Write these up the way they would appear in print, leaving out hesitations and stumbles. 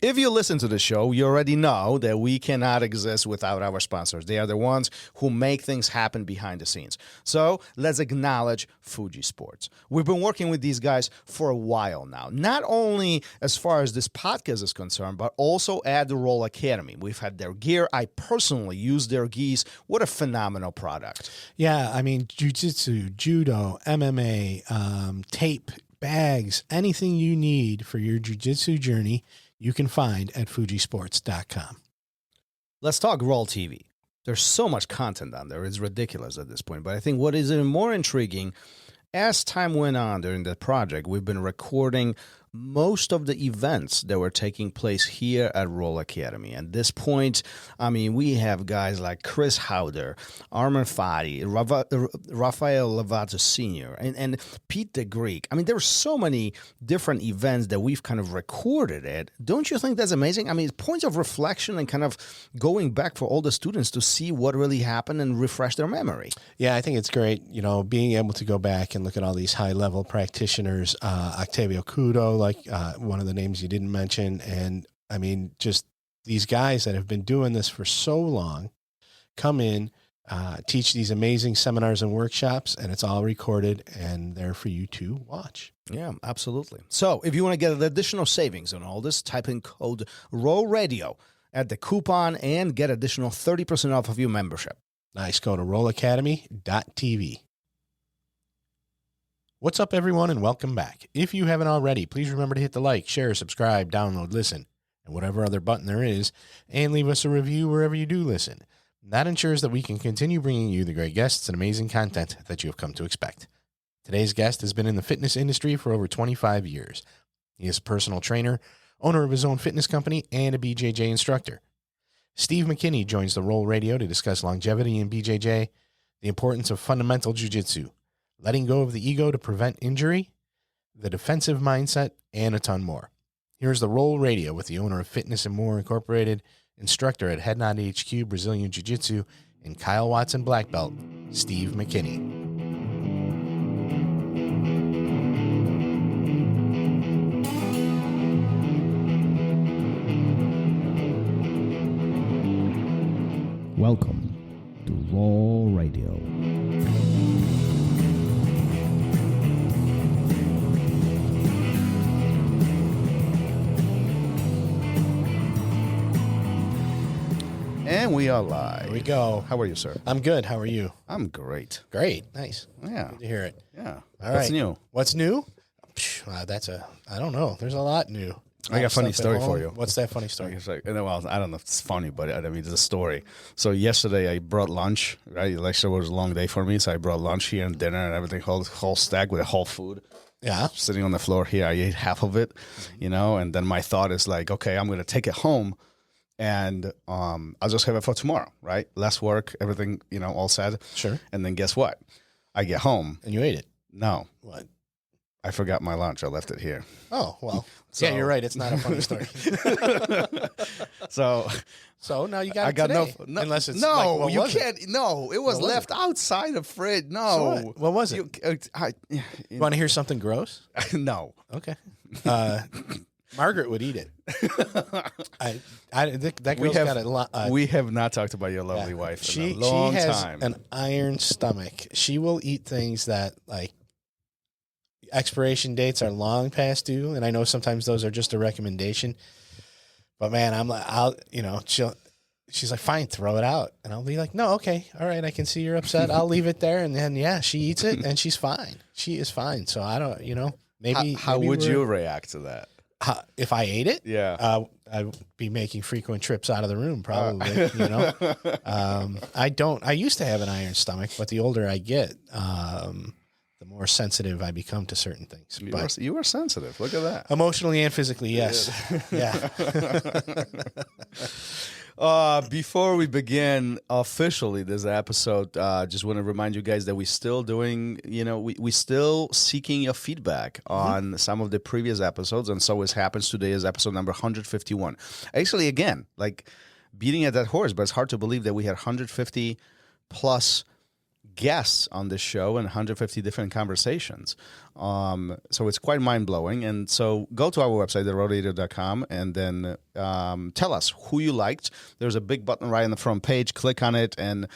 If you listen to the show, you already know that we cannot exist without our sponsors. They are the ones who make things happen behind the scenes. So let's acknowledge Fuji Sports. We've been working with these guys for a while now, not only as far as this podcast is concerned, but also at the RŌL Academy. We've had their gear. I personally use their gis. What a phenomenal product. Yeah, I mean, jiu-jitsu, judo, MMA, tape, bags, anything you need for your jiu-jitsu journey, you can find at fujisports.com. Let's talk RŌL TV. There's so much content on there. It's ridiculous at this point. But I think what is even more intriguing, as time went on during the project, we've been recording most of the events that were taking place here at RŌL Academy. At this point, I mean, we have guys like Chris Howder, Armin Fati, Rafael Lovato Sr., and Pete the Greek. I mean, there are so many different events that we've kind of recorded it. Don't you think that's amazing? I mean, points of reflection and kind of going back for all the students to see what really happened and refresh their memory. Yeah, I think it's great, you know, being able to go back and look at all these high-level practitioners, Octavio Cudo, like one of the names you didn't mention. And I mean, just these guys that have been doing this for so long come in, teach these amazing seminars and workshops, and it's all recorded and there for you to watch. Yeah, absolutely. So if you want to get additional savings on all this, type in code RŌL Radio at the coupon and get additional 30% off of your membership. Nice. Go to rolacademy.tv. What's up, everyone, and welcome back. If you haven't already, please remember to hit the like, share, subscribe, download, listen, and whatever other button there is, and leave us a review wherever you do listen. That ensures that we can continue bringing you the great guests and amazing content that you have come to expect. Today's guest has been in the fitness industry for over 25 years. He is a personal trainer, owner of his own fitness company, and a BJJ instructor. Steve McKinney joins the RŌL Radio to discuss longevity in BJJ, the importance of fundamental jiu-jitsu, letting go of the ego to prevent injury, the defensive mindset, and a ton more. Here's the RŌL Radio with the owner of Fitness and More Incorporated, instructor at Headnod HQ Brazilian Jiu-Jitsu, and Kyle Watson Black Belt, Steve McKinney. Welcome to RŌL Radio. And we are live. Here we go. How are you, sir? I'm good. How are you? I'm great. Great. Nice. Yeah. Good to hear it. Yeah. All What's right. new? What's new? I don't know. There's a lot new. I got a funny Stuff at story home. for you. What's that funny story? It's like, well, I don't know if it's funny, but I mean, it's a story. So yesterday I brought lunch, right? Like, so it was a long day for me. So I brought lunch here and dinner and everything, whole stack with whole food. Yeah. Sitting on the floor here. I ate half of it, you know, and then my thought is like, okay, I'm going to take it home and I'll just have it for tomorrow, right? Less work, everything, you know, all set. Sure. And then guess what? I get home. And you ate it? No. What? I forgot my lunch. I left it here. Oh, well. So- Yeah, you're right. It's not a funny story. So now you got I it got today. no. Unless it's no, like, what you was it? can't. No, it was What was left outside the fridge. So No, what was it? You Want to hear something gross? no. Okay. Margaret would eat it. That girl's got a lot. We have not talked about your lovely wife in a long she has time. an iron stomach. She will eat things that like expiration dates are long past due, and I know sometimes those are just a recommendation. But man, I'm like, she's like, fine, throw it out, and I'll be like, no, okay, all right, I can see you're upset. I'll leave it there, and then yeah, she eats it, and she's fine. She is fine. So I don't, maybe. How would you react to that? If I ate it? Yeah. I'd be making frequent trips out of the room, probably. I used to have an iron stomach, but the older I get, the more sensitive I become to certain things. You are sensitive. Look at that. Emotionally and physically, yes. Yeah. Before we begin officially this episode, just want to remind you guys that we're still doing, we still seeking your feedback on some of the previous episodes. And so as happens, today is episode number 151. Actually, again, like beating at that horse, but it's hard to believe that we had 150 plus guests on this show and 150 different conversations. So it's quite mind-blowing. And so go to our website, RŌL Radio.com, and then tell us who you liked. There's a big button right on the front page. Click on it, and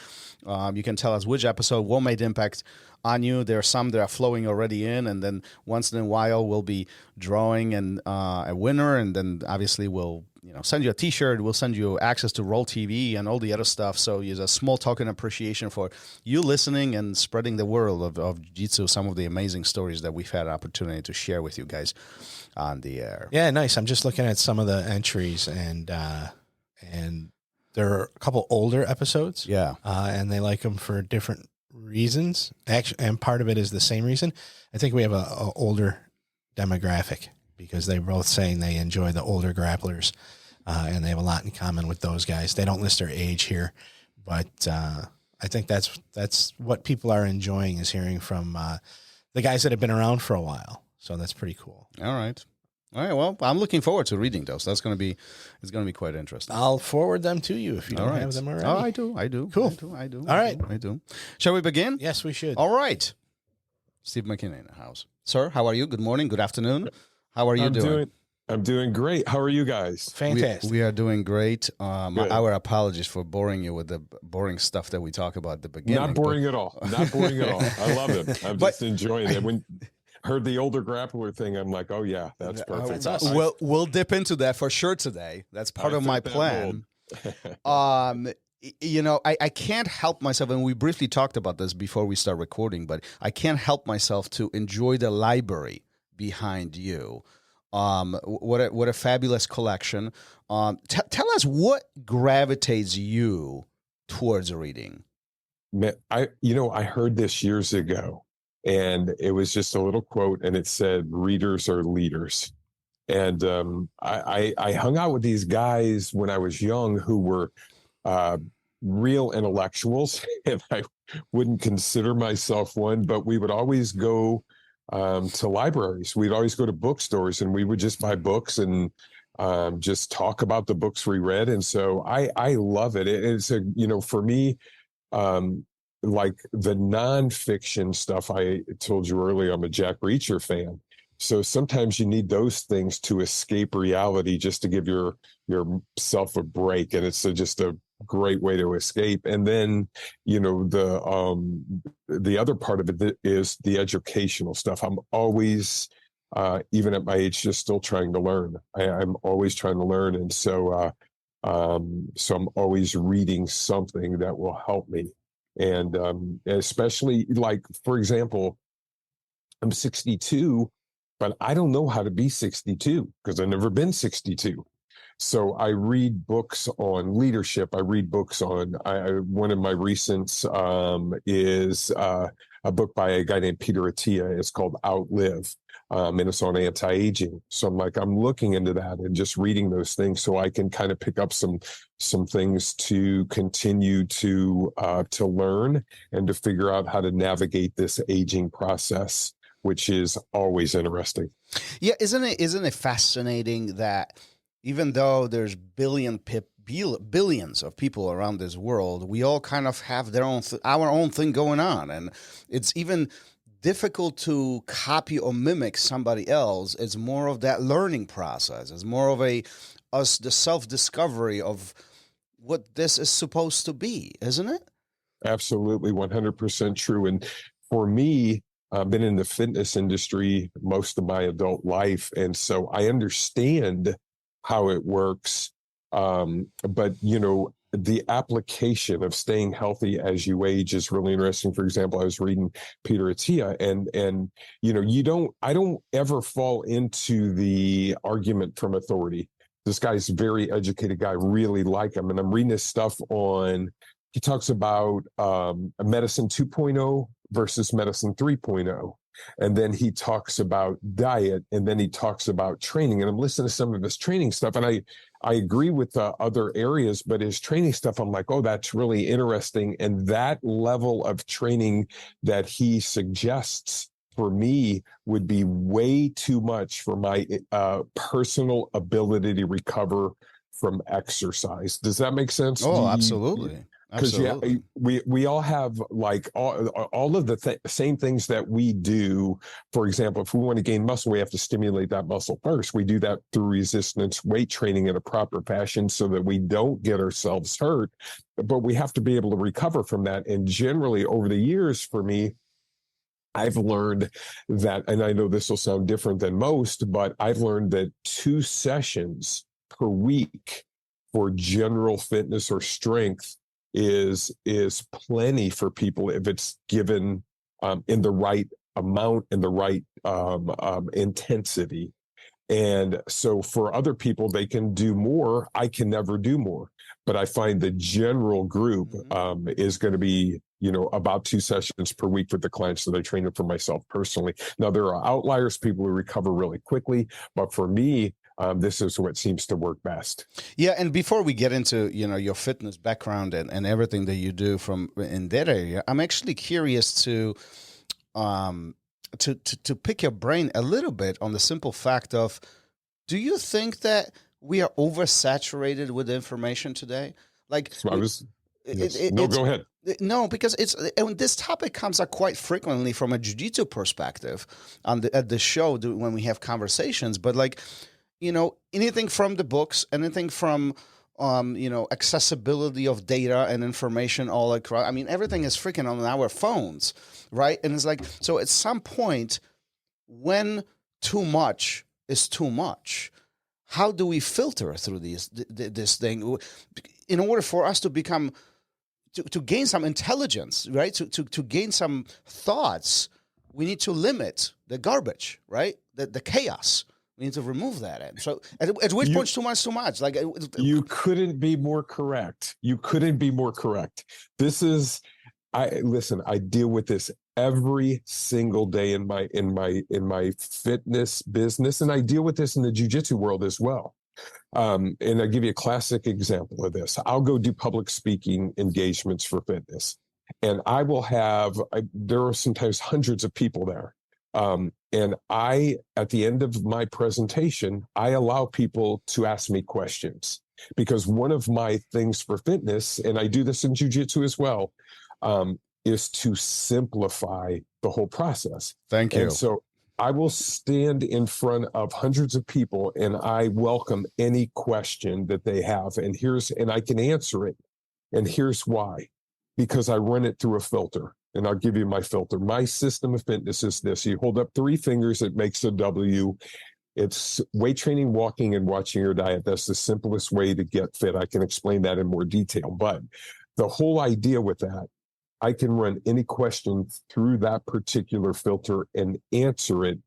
you can tell us which episode, what made impact on you. There are some that are flowing already in, and then once in a while we'll be drawing a winner, and then obviously we'll send you a T-shirt. We'll send you access to RŌL TV and all the other stuff. So there's a small token appreciation for you listening and spreading the world of Jitsu, some of the amazing stories that we've had an opportunity to share with you guys on the air. Yeah, nice. I'm just looking at some of the entries, and there are a couple older episodes. Yeah. And they like them for different reasons. Actually, and part of it is the same reason. I think we have a older demographic because they're both saying they enjoy the older grapplers, and they have a lot in common with those guys. They don't list their age here, but I think that's what people are enjoying, is hearing from the guys that have been around for a while. So that's pretty cool. All right. Well, I'm looking forward to reading those. It's going to be quite interesting. I'll forward them to you if you don't have them already. Oh, I do. Cool. I do. All right. I do. Shall we begin? Yes, we should. All right. Steve McKinney in the house. Sir, how are you? Good morning. Good afternoon. How are you doing? I'm doing great. How are you guys? Fantastic. We are doing great. Our apologies for boring you with the boring stuff that we talk about at the beginning. Not boring at all. Not boring at all. I love it. I'm just enjoying it. When heard the older grappler thing, I'm like, oh yeah, that's perfect. That's us. We'll dip into that for sure today. That's part of my plan. I can't help myself, and we briefly talked about this before we start recording, but I can't help myself to enjoy the library behind you. What a fabulous collection. Tell us what gravitates you towards reading. Man, I heard this years ago, and it was just a little quote, and it said, "Readers are leaders." And I hung out with these guys when I was young who were real intellectuals, and I wouldn't consider myself one, but we would always go to libraries. We'd always go to bookstores, and we would just buy books and just talk about the books we read. And so I love it. It's for me, like the nonfiction stuff, I told you earlier, I'm a Jack Reacher fan. So sometimes you need those things to escape reality, just to give yourself a break. And it's just a great way to escape. And then, the other part of it is the educational stuff. I'm always, even at my age, just still trying to learn. I'm always trying to learn. And so I'm always reading something that will help me. And especially, like, for example, I'm 62, but I don't know how to be 62 because I've never been 62. So I read books on leadership. I read books on, one of my recents is a book by a guy named Peter Attia. It's called Outlive, and it's on anti-aging. So I'm looking into that and just reading those things so I can kind of pick up some things to continue to learn and to figure out how to navigate this aging process, which is always interesting. Yeah, isn't it fascinating that even though there's billions of people around this world, we all kind of have our own thing going on, and it's even difficult to copy or mimic somebody else. It's more of that learning process. It's more of the self-discovery of what this is supposed to be, isn't it? Absolutely, 100% true. And for me, I've been in the fitness industry most of my adult life, and so I understand how it works. But, the application of staying healthy as you age is really interesting. For example, I was reading Peter Attia, and I don't ever fall into the argument from authority. This guy's a very educated guy, really like him. And I'm reading his stuff he talks about medicine 2.0 versus medicine 3.0. And then he talks about diet, and then he talks about training. And I'm listening to some of his training stuff, and I agree with the other areas, but his training stuff, I'm like, oh, that's really interesting. And that level of training that he suggests for me would be way too much for my personal ability to recover from exercise. Does that make sense? Oh, absolutely. Because Absolutely. we all have like all of the same things that we do. For example, if we want to gain muscle, we have to stimulate that muscle first. We do that through resistance weight training in a proper fashion so that we don't get ourselves hurt. But we have to be able to recover from that. And generally, over the years, for me, I've learned that, and I know this will sound different than most, but I've learned that 2 sessions per week for general fitness or strength is plenty for people if it's given in the right amount and the right intensity. And so for other people, they can do more. I can never do more. But I find the general group is going to be, about 2 sessions per week with the clients that I train for myself personally. Now, there are outliers, people who recover really quickly. But for me, this is what seems to work best. Yeah, and before we get into your fitness background and everything that you do from in that area, I'm actually curious to pick your brain a little bit on the simple fact of, do you think that we are oversaturated with information today? Like, So go ahead. No, because this topic comes up quite frequently from a jiu-jitsu perspective at the show when we have conversations. But anything from the books, anything from accessibility of data and information all across. I mean, everything is freaking on our phones, right? And it's like, so at some point, when too much is too much, how do we filter through this thing in order for us to become to gain some intelligence, right? To gain some thoughts, we need to limit the garbage, right? The chaos. We need to remove that. And so at which point too much. Like you couldn't be more correct. You couldn't be more correct. I deal with this every single day in my fitness business, and I deal with this in the jiu-jitsu world as well. And I'll give you a classic example of this. I'll go do public speaking engagements for fitness, and I will there are sometimes hundreds of people there. And at the end of my presentation, I allow people to ask me questions, because one of my things for fitness, and I do this in jiu-jitsu as well, is to simplify the whole process. Thank you. And so I will stand in front of hundreds of people and I welcome any question that they have. And I can answer it. And here's why. Because I run it through a filter. And I'll give you my filter. My system of fitness is this. You hold up 3 fingers, it makes a W. It's weight training, walking, and watching your diet. That's the simplest way to get fit. I can explain that in more detail. But the whole idea with that, I can run any question through that particular filter and answer it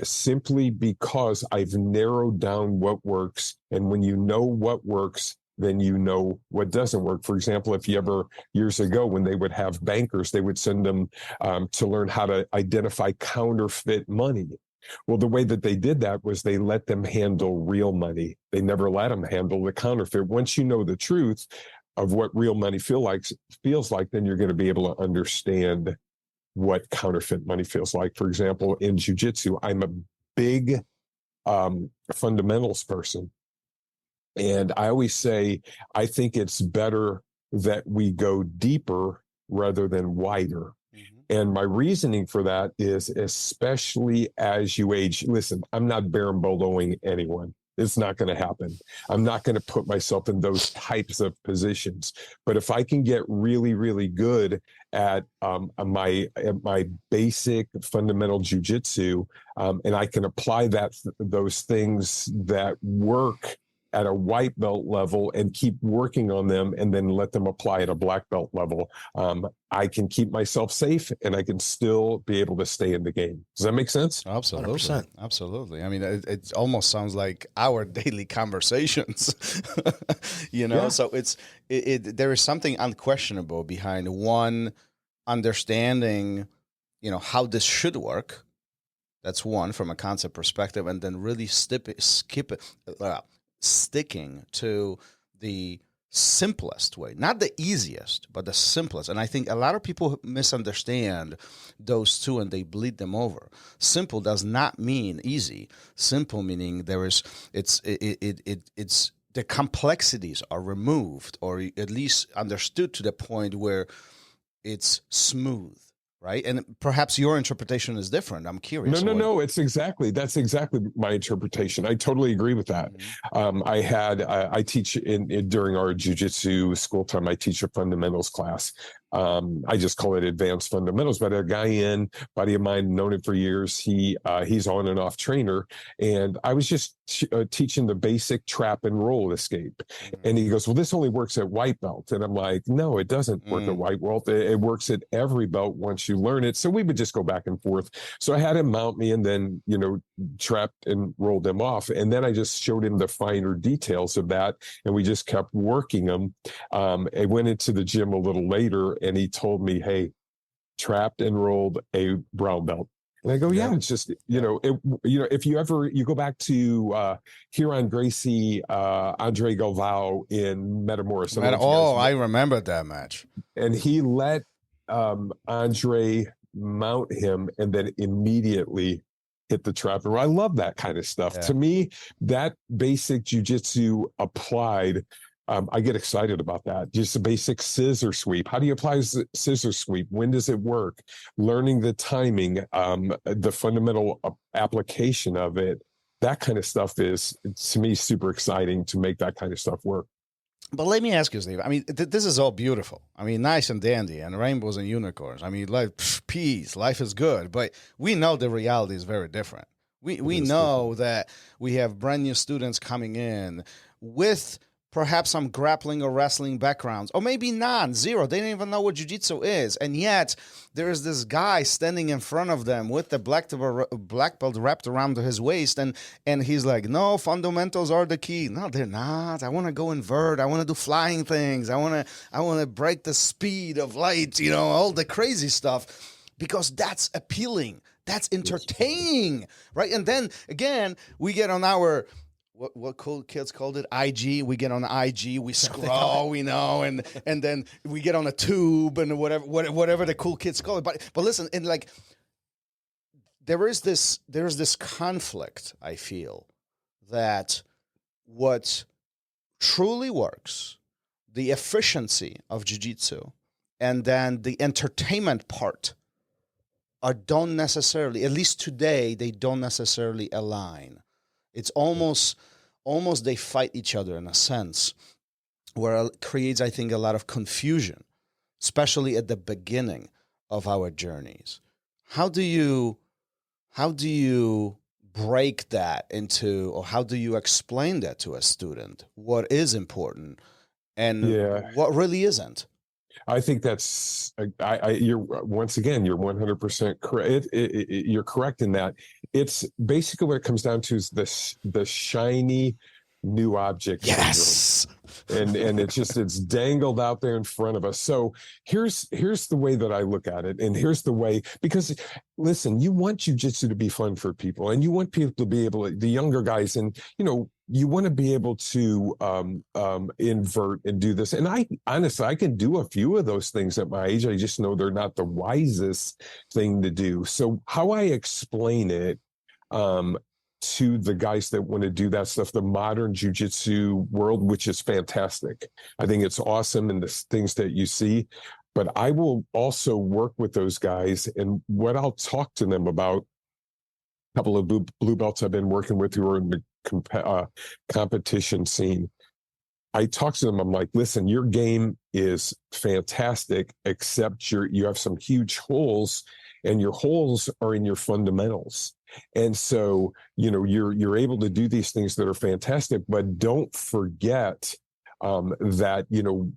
simply because I've narrowed down what works. And when you know what works, then you know what doesn't work. For example, if you ever, years ago, when they would have bankers, they would send them to learn how to identify counterfeit money. Well, the way that they did that was they let them handle real money. They never let them handle the counterfeit. Once you know the truth of what real money feels like, then you're going to be able to understand what counterfeit money feels like. For example, in jiu-jitsu, I'm a big fundamentals person. And I always say, I think it's better that we go deeper rather than wider. Mm-hmm. And my reasoning for that is, especially as you age, listen, I'm not berimboloing anyone. It's not going to happen. I'm not going to put myself in those types of positions. But if I can get really, really good at my basic fundamental jiu-jitsu, and I can apply those things that work at a white belt level and keep working on them and then let them apply at a black belt level, I can keep myself safe and I can still be able to stay in the game. Does that make sense? Absolutely. 100%. Absolutely. I mean, it almost sounds like our daily conversations, Yeah. So there is something unquestionable behind one understanding, how this should work. That's one from a concept perspective, and then really sticking to the simplest way, not the easiest, but the simplest. And I think a lot of people misunderstand those two and they bleed them over. Simple does not mean easy. Simple meaning it's the complexities are removed, or at least understood to the point where it's smooth, right? And perhaps your interpretation is different. I'm curious. No. That's exactly my interpretation. I totally agree with that. I teach during our jiu-jitsu school time, I teach a fundamentals class. I just call it advanced fundamentals, but a guy buddy of mine, known him for years. He's on and off trainer. And I was just teaching the basic trap and roll escape. And he goes, well, this only works at white belt. And I'm like, no, it doesn't work at white belt. It works at every belt once you learn it. So we would just go back and forth. So I had him mount me and then, trapped and rolled them off. And then I just showed him the finer details of that. And we just kept working them. I went into the gym a little later and he told me, hey, trapped and rolled a brown belt. And I go, yeah, it's just, if you go back to Huron Gracie, Andre Galvao in Metamoris. I remember that match. And he let Andre mount him and then immediately hit the trap. And I love that kind of stuff. To me, that basic jiu-jitsu applied, I get excited about that. Just a basic scissor sweep. How do you apply scissor sweep? When does it work? Learning the timing, the fundamental application of it. That kind of stuff is, to me, super exciting to make that kind of stuff work. But let me ask you, Steve. I mean, this is all beautiful. I mean, nice and dandy, and rainbows and unicorns. I mean, peace, life is good. But we know the reality is very different. We know that we have brand new students coming in with perhaps some grappling or wrestling backgrounds, or maybe zero. They don't even know what jiu-jitsu is. And yet there is this guy standing in front of them with the black belt wrapped around his waist. And he's like, no, fundamentals are the key. No, they're not. I want to go invert. I want to do flying things. I want to break the speed of light, all the crazy stuff, because that's appealing. That's entertaining, right? And then again, we get on our what cool kids called it? IG. We get on the IG, we scroll, and then we get on a tube and whatever the cool kids call it. But listen, and like there's this conflict, I feel, that what truly works, the efficiency of jiu-jitsu, and then the entertainment part don't necessarily, at least today, they don't necessarily align. It's almost they fight each other in a sense, where it creates, I think, a lot of confusion, especially at the beginning of our journeys. How do you break that into, or how do you explain that to a student? What is important and what really isn't? I think that's you're once again, you're 100% correct. You're correct in that. It's basically what it comes down to is the shiny new object. Yes. And it's dangled out there in front of us. So here's the way that I look at it. And here's the way, because listen, you want jiu-jitsu to be fun for people, and you want people to be able to, the younger guys, and you want to be able to invert and do this. And I honestly, I can do a few of those things at my age. I just know they're not the wisest thing to do. So how I explain it to the guys that want to do that stuff, the modern jiu-jitsu world, which is fantastic. I think it's awesome, and the things that you see. But I will also work with those guys, and what I'll talk to them about, a couple of blue belts I've been working with who are in the competition scene. I talk to them. I'm like, listen, your game is fantastic, except you have some huge holes, and your holes are in your fundamentals. And so, you're able to do these things that are fantastic, but don't forget that,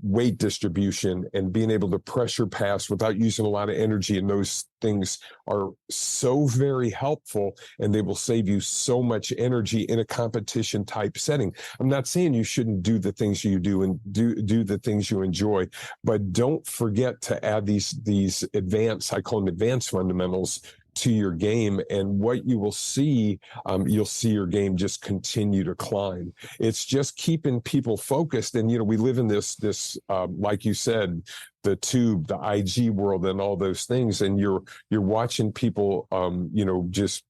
weight distribution and being able to pressure pass without using a lot of energy. And those things are so very helpful, and they will save you so much energy in a competition type setting. I'm not saying you shouldn't do the things you do and do the things you enjoy, but don't forget to add these advanced, I call them advanced fundamentals, to your game. And what you will see, you'll see your game just continue to climb. It's just keeping people focused. And, we live in this like you said, the tube, the IG world, and all those things. And you're watching people, just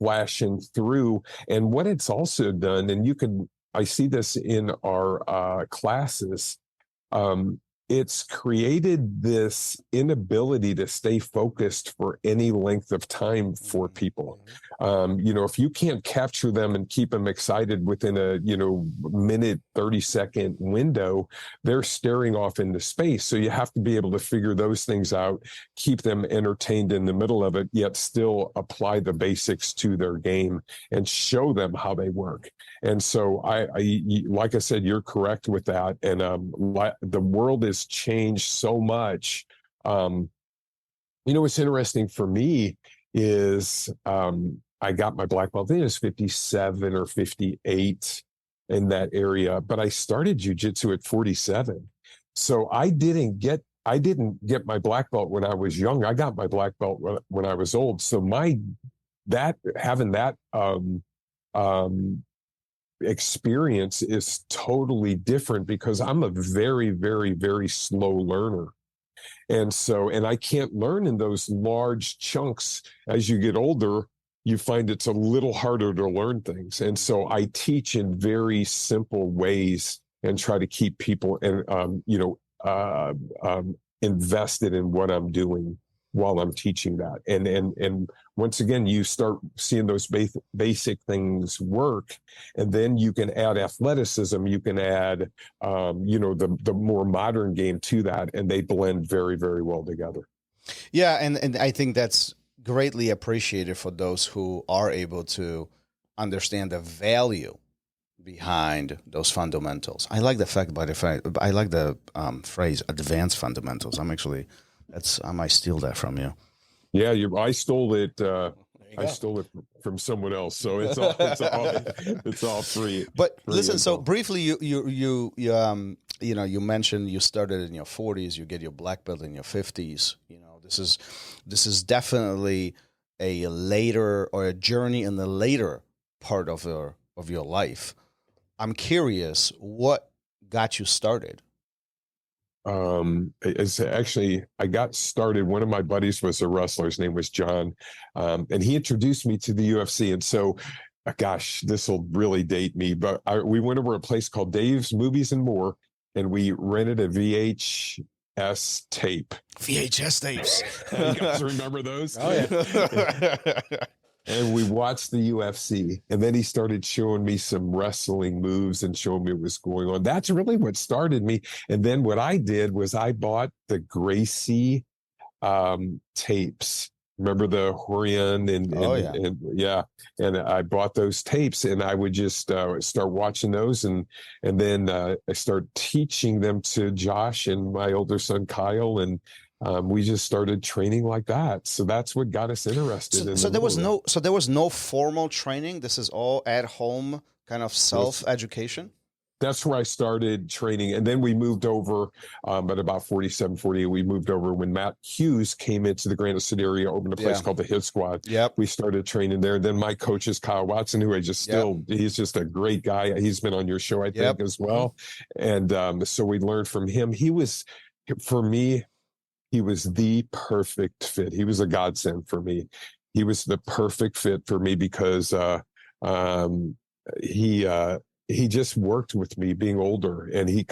flashing through. And what it's also done, and you can I see this in our classes. It's created this inability to stay focused for any length of time for people. If you can't capture them and keep them excited within a, minute, 30-second window, they're staring off into space. So you have to be able to figure those things out, keep them entertained in the middle of it, yet still apply the basics to their game and show them how they work. And so I like I said, you're correct with that. And the world has changed so much. What's interesting for me is I got my black belt, I think it was 57 or 58 in that area, but I started jiu-jitsu at 47. So I didn't get my black belt when I was young. I got my black belt when I was old. So having that experience is totally different because I'm a very, very, very slow learner. And I can't learn in those large chunks. As you get older, you find it's a little harder to learn things. And so I teach in very simple ways and try to keep people invested in what I'm doing while I'm teaching that. And once again, you start seeing those basic things work, and then you can add athleticism, you can add, the more modern game to that, and they blend very, very well together. Yeah, and I think that's greatly appreciated for those who are able to understand the value behind those fundamentals. I like the phrase "advanced fundamentals." I might steal that from you. Yeah, I stole it. I stole it from someone else, so it's all free. But listen, so briefly, you mentioned you started in your 40s, you get your black belt in your 50s. This is definitely a later or a journey in the later part of your life. I'm curious, what got you started? It's actually, I got started. One of my buddies was a wrestler. His name was John. And he introduced me to the UFC. And so, gosh, this will really date me, but we went over a place called Dave's Movies and More, and we rented a VHS tape. VHS tapes. You guys remember those? Oh, yeah. And we watched the UFC, and then he started showing me some wrestling moves and showing me what was going on. That's really what started me. And then what I did was I bought the Gracie tapes. Remember the Horian and I bought those tapes, and I would just start watching those, and then I start teaching them to Josh and my older son Kyle, and we just started training like that. So that's what got us interested. So there was no formal training. This is all at home kind of self-education. That's where I started training. And then we moved over at about 47, 48. We moved over when Matt Hughes came into the Granite City area, opened a place called the Hit Squad. Yep. We started training there. Then my coach is Kyle Watson, who he's just a great guy. He's been on your show, I think, as well. And so we learned from him. For me, he was the perfect fit. He was a godsend for me. He was the perfect fit for me because he just worked with me being older, and he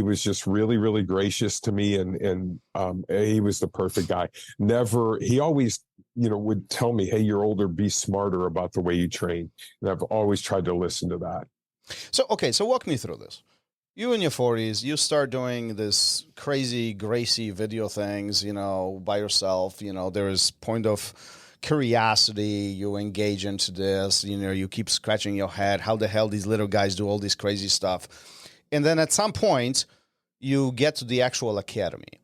was just really, really gracious to me, and he was the perfect guy. He always, would tell me, hey, you're older, be smarter about the way you train. And I've always tried to listen to that. So walk me through this. You in your 40s, you start doing this crazy Gracie video things, by yourself. There is point of curiosity. You engage into this. You keep scratching your head. How the hell these little guys do all this crazy stuff? And then at some point, you get to the actual academy.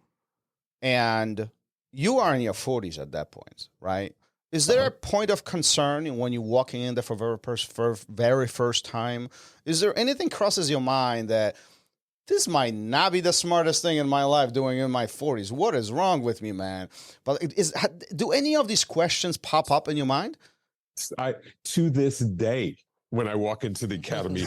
And you are in your 40s at that point, right? Is there a point of concern when you're walking in there for very first time? Is there anything crosses your mind that this might not be the smartest thing in my life doing in my 40s? What is wrong with me, man? But do any of these questions pop up in your mind? To this day, when I walk into the academy,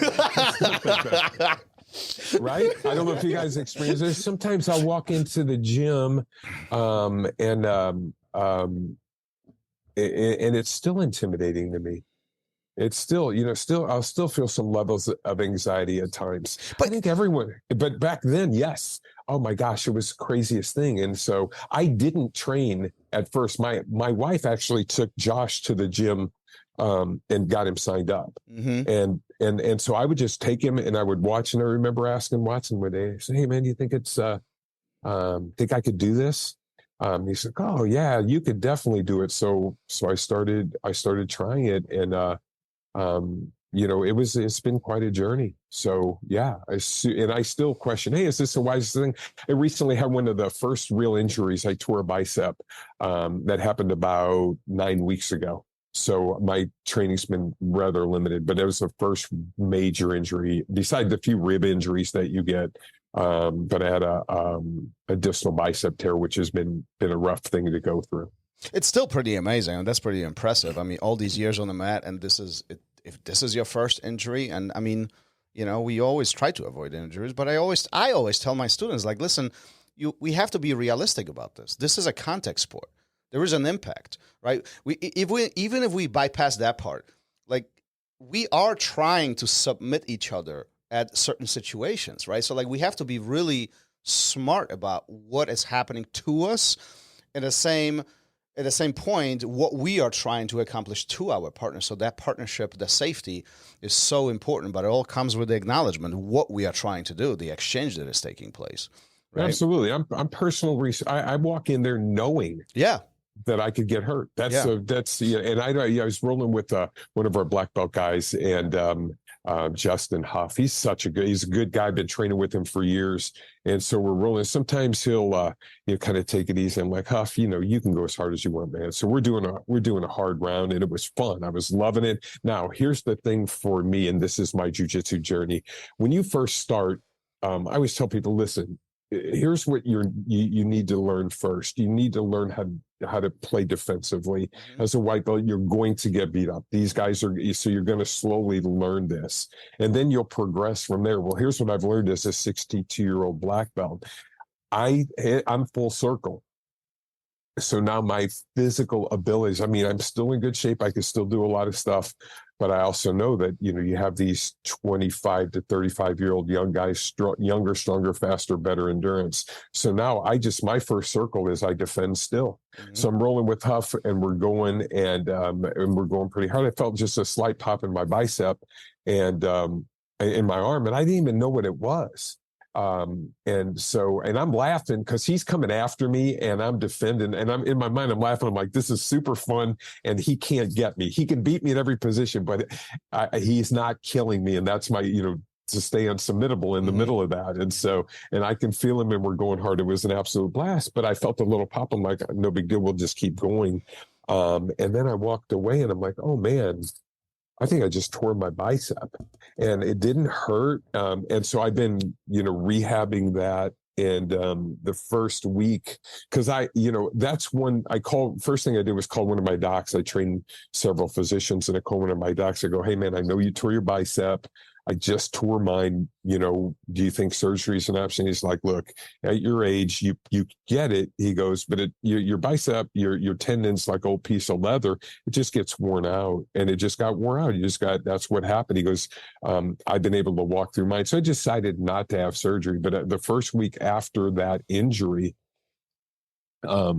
right? I don't know if you guys experience this. Sometimes I'll walk into the gym, and it's still intimidating to me. it's still, I'll still feel some levels of anxiety at times. But I think everyone, but back then, yes. Oh my gosh, it was the craziest thing. And so I didn't train at first. My wife actually took Josh to the gym and got him signed up. And so I would just take him and I would watch. And I remember asking Watson one day, I said, "Hey man, do you think think I could do this?" He said, "Oh yeah, you could definitely do it." So I started trying it, and it's been quite a journey. So yeah, I still question, hey, is this the wisest thing? I recently had one of the first real injuries. I tore a bicep that happened about 9 weeks ago. So my training's been rather limited, but it was the first major injury besides the few rib injuries that you get. But I had a distal bicep tear, which has been a rough thing to go through. It's still pretty amazing, and that's pretty impressive. I mean, all these years on the mat, and if this is your first injury, and I mean, we always try to avoid injuries, but I always tell my students, like, listen, we have to be realistic about this. This is a contact sport. There is an impact, right? Even if we bypass that part, like, we are trying to submit each other at certain situations, right? So, like, we have to be really smart about what is happening to us. At the same point, what we are trying to accomplish to our partner. So that partnership, the safety, is so important. But it all comes with the acknowledgement of what we are trying to do, the exchange that is taking place. Right? Absolutely, I'm personal research. I walk in there knowing, that I could get hurt. And I was rolling with one of our black belt guys, and Justin Huff. He's a good guy. I've been training with him for years. And so we're rolling. Sometimes he'll kind of take it easy. I'm like, Huff, you can go as hard as you want, man. So we're doing a hard round, and it was fun. I was loving it. Now, here's the thing for me, and this is my jiu-jitsu journey. When you first start, I always tell people, listen, here's what you need to learn first. You need to learn how to play defensively. As a white belt, you're going to get beat up. These guys so you're going to slowly learn this, and then you'll progress from there. Well, here's what I've learned as a 62-year-old black belt. I'm full circle. So now my physical abilities, I mean, I'm still in good shape. I can still do a lot of stuff, but I also know that, you have these 25 to 35-year-old young guys, younger, stronger, faster, better endurance. So now my first circle is I defend still. So I'm rolling with Huff, and we're going, and we're going pretty hard. I felt just a slight pop in my bicep and in my arm, and I didn't even know what it was. And I'm laughing because he's coming after me, and I'm defending, and I'm in my mind, I'm laughing. I'm like, this is super fun, and he can't get me. He can beat me in every position, but he's not killing me. And that's my, to stay unsubmittable in the middle of that. And I can feel him, and we're going hard. It was an absolute blast, but I felt a little pop. I'm like, no big deal. We'll just keep going. And then I walked away, and I'm like, oh man, I think I just tore my bicep, and it didn't hurt. And so I've been, rehabbing that. And the first week, because that's when first thing I did was call one of my docs. I trained several physicians, and I call one of my docs. I go, hey man, I know you tore your bicep. I just tore mine. Do you think surgery is an option? He's like, look, at your age, you get it. He goes, but your bicep, your tendons, like old piece of leather, it just gets worn out, and it just got worn out. That's what happened. He goes, I've been able to walk through mine. So I decided not to have surgery. But the first week after that injury, I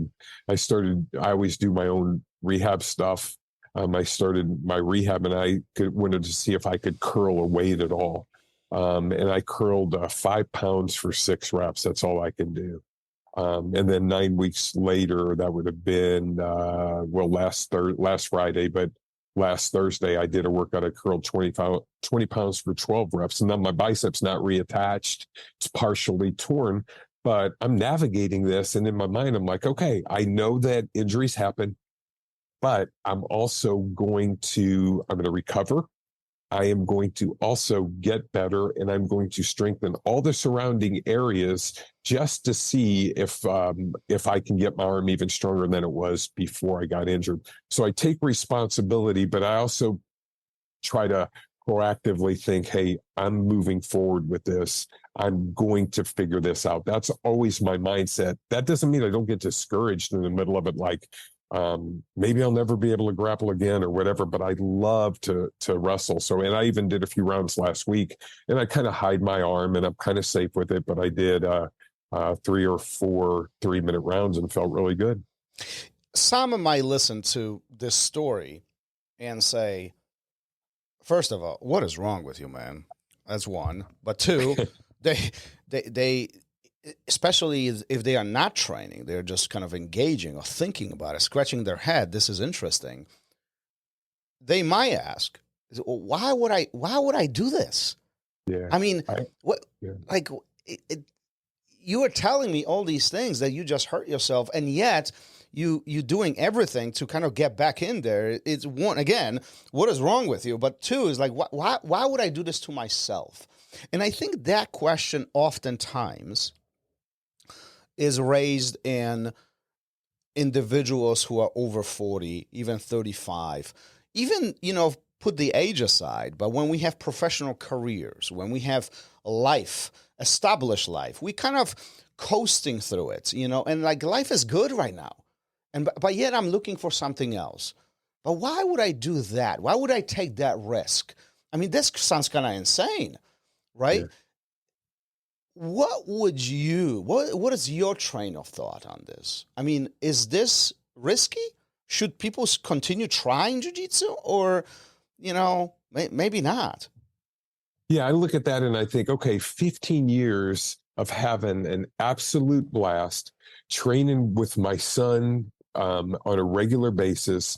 always do my own rehab stuff. I started my rehab, and I wanted to see if I could curl a weight at all. And I curled 5 pounds for 6 reps. That's all I can do. And then 9 weeks later, that would have been, last Friday, but last Thursday, I did a workout. I curled 20 pounds for 12 reps. And then my bicep's not reattached. It's partially torn, but I'm navigating this. And in my mind, I'm like, okay, I know that injuries happen, but I'm also going to recover. I am going to also get better, and I'm going to strengthen all the surrounding areas just to see if I can get my arm even stronger than it was before I got injured. So I take responsibility, but I also try to proactively think, hey, I'm moving forward with this. I'm going to figure this out. That's always my mindset. That doesn't mean I don't get discouraged in the middle of it, like, maybe I'll never be able to grapple again or whatever, but I love to wrestle. So, and I even did a few rounds last week, and I kind of hide my arm and I'm kind of safe with it, but I did 3 or 4 3-minute rounds and felt really good. Some might listen to this story and say, first of all, what is wrong with you, man? That's one. But two, they especially if they are not training, they're just kind of engaging or thinking about it, scratching their head. This is interesting. They might ask, why would I do this? Yeah. I mean, what? Yeah. Like, you are telling me all these things that you just hurt yourself, and yet you doing everything to kind of get back in there. It's one, again, what is wrong with you? But two is like, why would I do this to myself? And I think that question oftentimes is raised in individuals who are over 40, even 35, even, put the age aside. But when we have professional careers, when we have life, established life, we kind of coasting through it, and like life is good right now. But yet I'm looking for something else. But why would I do that? Why would I take that risk? I mean, this sounds kind of insane, right? Yeah. What is your train of thought on this? I mean, is this risky? Should people continue trying jiu-jitsu or, maybe not? Yeah, I look at that and I think, okay, 15 years of having an absolute blast, training with my son on a regular basis,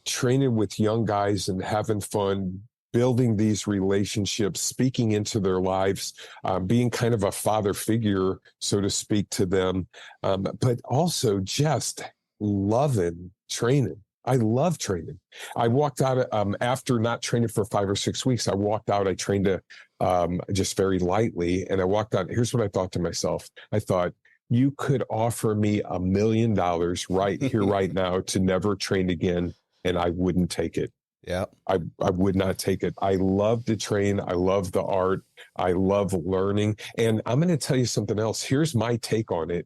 training with young guys and having fun, building these relationships, speaking into their lives, being kind of a father figure, so to speak, to them, but also just loving training. I love training. I walked out after not training for 5 or 6 weeks. I walked out. I trained just very lightly, and I walked out. Here's what I thought to myself. I thought, you could offer me $1 million right here, right now, to never train again, and I wouldn't take it. Yeah, I would not take it. I love to train. I love the art. I love learning. And I'm going to tell you something else. Here's my take on it.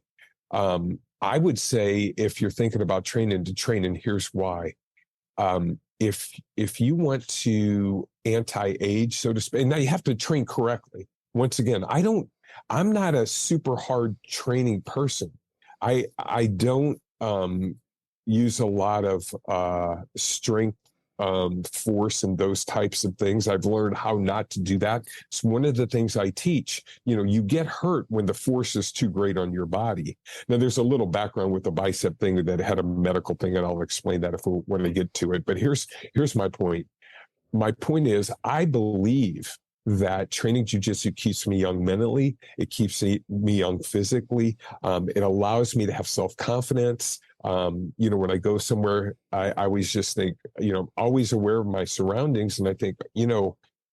I would say if you're thinking about training, to train, and here's why. If you want to anti-age, so to speak, and now you have to train correctly. Once again, I'm not a super hard training person. I don't use a lot of strength, force, and those types of things. I've learned how not to do that. It's one of the things I teach. You get hurt when the force is too great on your body. Now, there's a little background with the bicep thing that had a medical thing, and I'll explain that when I get to it. But here's my point. My point is, I believe that training jiu-jitsu keeps me young mentally. It keeps me young physically. It allows me to have self-confidence. When I go somewhere, I always just think, always aware of my surroundings. And I think,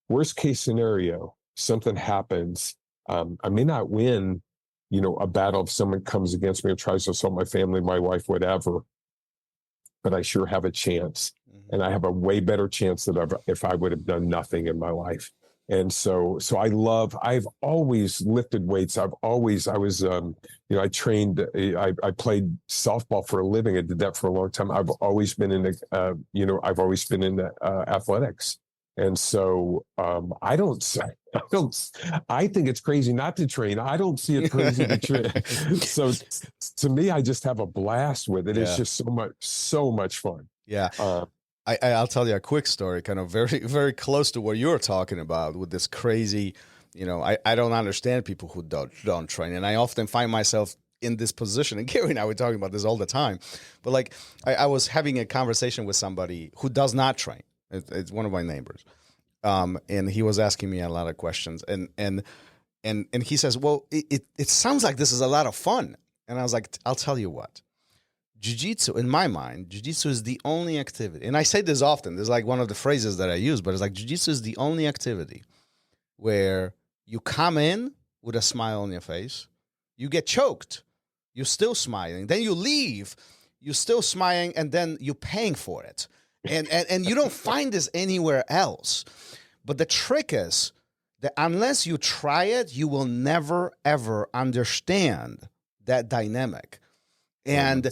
worst case scenario, something happens. I may not win, a battle if someone comes against me or tries to assault my family, my wife, whatever, but I sure have a chance. Mm-hmm. And I have a way better chance than if I would have done nothing in my life. And so I've always lifted weights. I trained, I played softball for a living. I did that for a long time. I've always been in athletics. And so, I think it's crazy not to train. I don't see it crazy to train. So to me, I just have a blast with it. Yeah. It's just so much fun. Yeah. I'll tell you a quick story, kind of very, very close to what you're talking about with this crazy, I don't understand people who don't train. And I often find myself in this position. And Gary and I were talking about this all the time. But like, I was having a conversation with somebody who does not train. It's one of my neighbors. And he was asking me a lot of questions. And he says, well, it sounds like this is a lot of fun. And I was like, I'll tell you what. Jiu-jitsu, in my mind, jiu-jitsu is the only activity, and I say this often, this is like one of the phrases that I use, but it's like jiu-jitsu is the only activity where you come in with a smile on your face, you get choked, you're still smiling, then you leave, you're still smiling, and then you're paying for it. And you don't find this anywhere else. But the trick is that unless you try it, you will never, ever understand that dynamic. And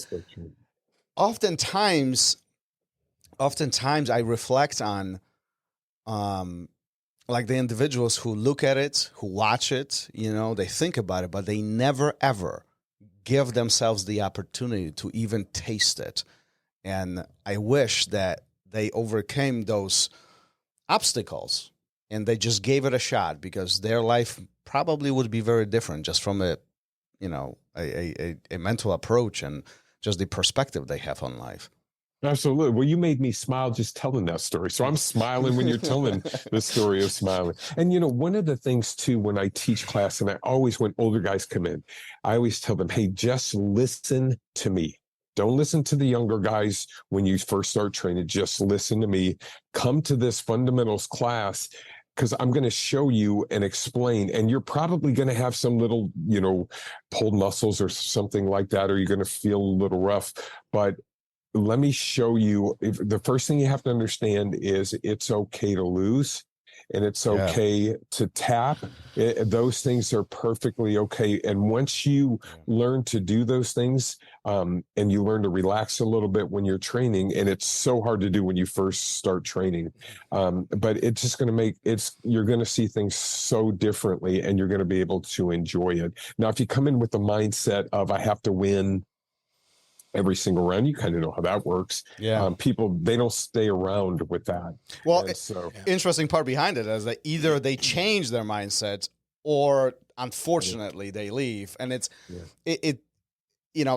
oftentimes I reflect on like the individuals who look at it, who watch it, they think about it, but they never ever give themselves the opportunity to even taste it. And I wish that they overcame those obstacles and they just gave it a shot, because their life probably would be very different just from a mental approach and just the perspective they have on life. Absolutely. Well, you made me smile just telling that story. So I'm smiling when you're telling the story of smiling. And, one of the things, too, when I teach class, and when older guys come in, I always tell them, hey, just listen to me. Don't listen to the younger guys when you first start training. Just listen to me. Come to this fundamentals class, because I'm going to show you and explain, and you're probably going to have some little, pulled muscles or something like that, or you're going to feel a little rough. But let me show you. The first thing you have to understand is it's okay to lose, and it's okay to tap. Those things are perfectly okay. And once you learn to do those things, and you learn to relax a little bit when you're training, and it's so hard to do when you first start training, but it's just going to you're going to see things so differently, and you're going to be able to enjoy it. Now, if you come in with the mindset of, I have to win every single round, you kind of know how that works. People, they don't stay around with that. Well, interesting part behind it is that either they change their mindset, or unfortunately they leave. And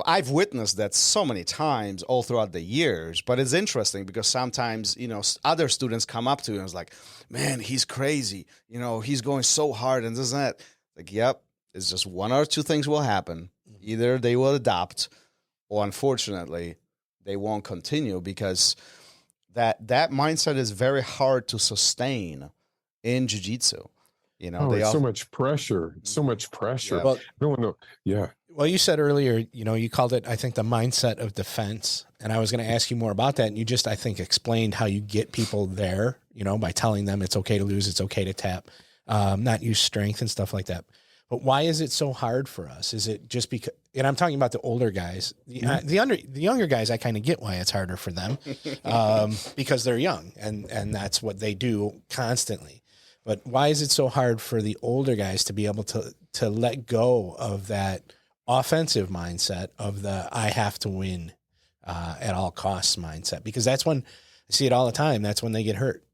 I've witnessed that so many times all throughout the years. But it's interesting because sometimes other students come up to you and it's like, man, he's crazy, he's going so hard and this and that. Like, yep, it's just one or two things will happen. Either they will adopt, or unfortunately, they won't continue, because that mindset is very hard to sustain in jiu-jitsu. So much pressure. Yeah. Well, yeah. Well, you said earlier, you called it, I think, the mindset of defense. And I was going to ask you more about that. And you just, I think, explained how you get people there, by telling them it's okay to lose, it's okay to tap, not use strength and stuff like that. But why is it so hard for us? Is it just because, and I'm talking about the older guys, the younger guys, I kind of get why it's harder for them, because they're young and that's what they do constantly. But why is it so hard for the older guys to be able to let go of that offensive mindset of the, I have to win at all costs mindset? Because that's when I see it all the time. That's when they get hurt,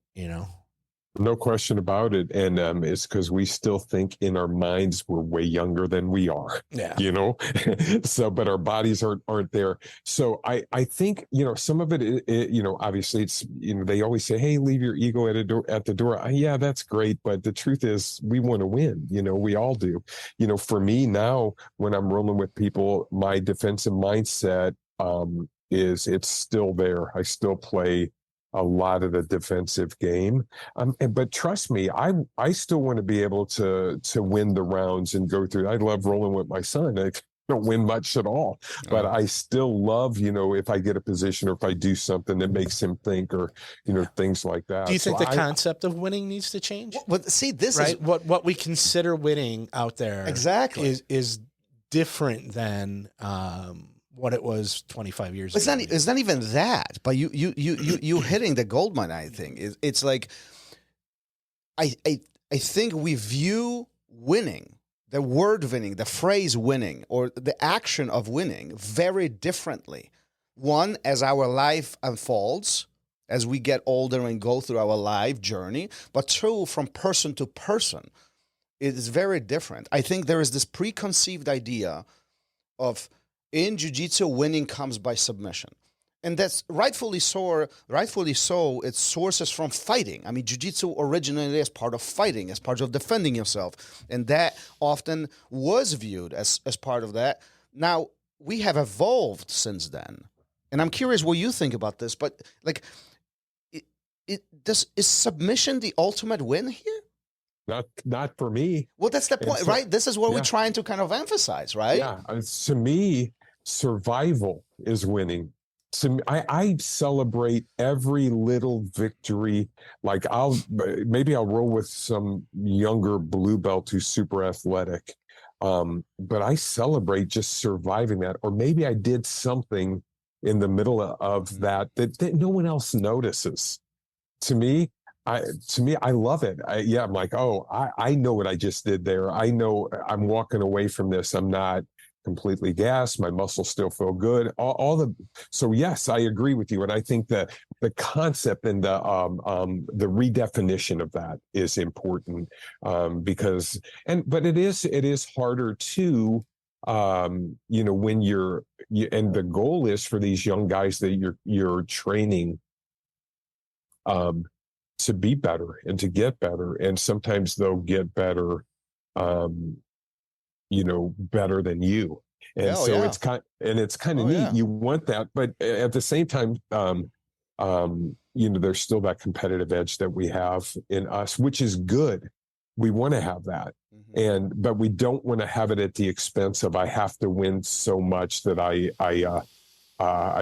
No question about it. And it's because we still think in our minds we're way younger than we are. Yeah. So, but our bodies aren't there. So I think, some of it, obviously it's, they always say, hey, leave your ego at the door. Yeah, that's great. But the truth is we want to win. We all do. For me now, when I'm rolling with people, my defensive mindset is it's still there. I still play a lot of the defensive game. But trust me, I still want to be able to win the rounds and go through. I love rolling with my son. I don't win much at all, but I still love, if I get a position or if I do something that makes him think, or, things like that. Do you think the concept of winning needs to change? Well, see, this right? is what we consider winning out there. Exactly. Is different than, what it was 25 years ago. It's not even that, but you hitting the gold mine, I think. It's like, I think we view winning, the word winning, the phrase winning, or the action of winning very differently. One, as our life unfolds, as we get older and go through our life journey, but two, from person to person, it is very different. I think there is this preconceived idea of, in jiu-jitsu, winning comes by submission. And that's rightfully so. It sources from fighting. I mean, jiu-jitsu originated as part of fighting, as part of defending yourself. And that often was viewed as part of that. Now, we have evolved since then. And I'm curious what you think about this, but is submission the ultimate win here? Not for me. Well, that's the point, right? This is what we're trying to kind of emphasize, right? Yeah. To me, survival is winning. I celebrate every little victory. Like maybe I'll roll with some younger blue belt who's super athletic. But I celebrate just surviving that. Or maybe I did something in the middle of that no one else notices. To me, I love it. I'm like, oh, I know what I just did there. I know I'm walking away from this. I'm not completely gassed. My muscles still feel good. So yes, I agree with you. And I think that the concept and the redefinition of that is important, because but it is harder to, when and the goal is for these young guys that you're training, to be better and to get better. And sometimes they'll get better, better than you. And it's kind of neat. Yeah. You want that, but at the same time, there's still that competitive edge that we have in us, which is good. We want to have that. But we don't want to have it at the expense of, I have to win so much that I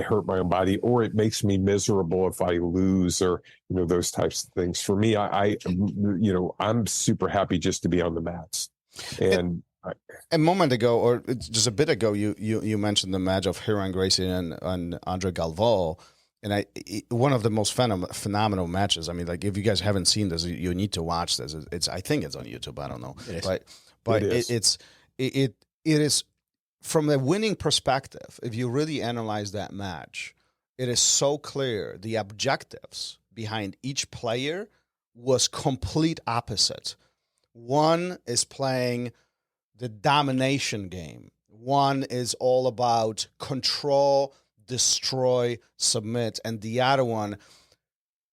hurt my own body, or it makes me miserable if I lose, or, those types of things. For me, I'm super happy just to be on the mats. And a moment ago, or just a bit ago, you mentioned the match of Hiran Gracie and Andre Galvao, and one of the most phenomenal matches. I mean, like, if you guys haven't seen this, you need to watch this. I think it's on YouTube. I don't know, but it is from a winning perspective. If you really analyze that match, it is so clear the objectives behind each player was complete opposite. One is playing the domination game. One is all about control, destroy, submit. And the other one,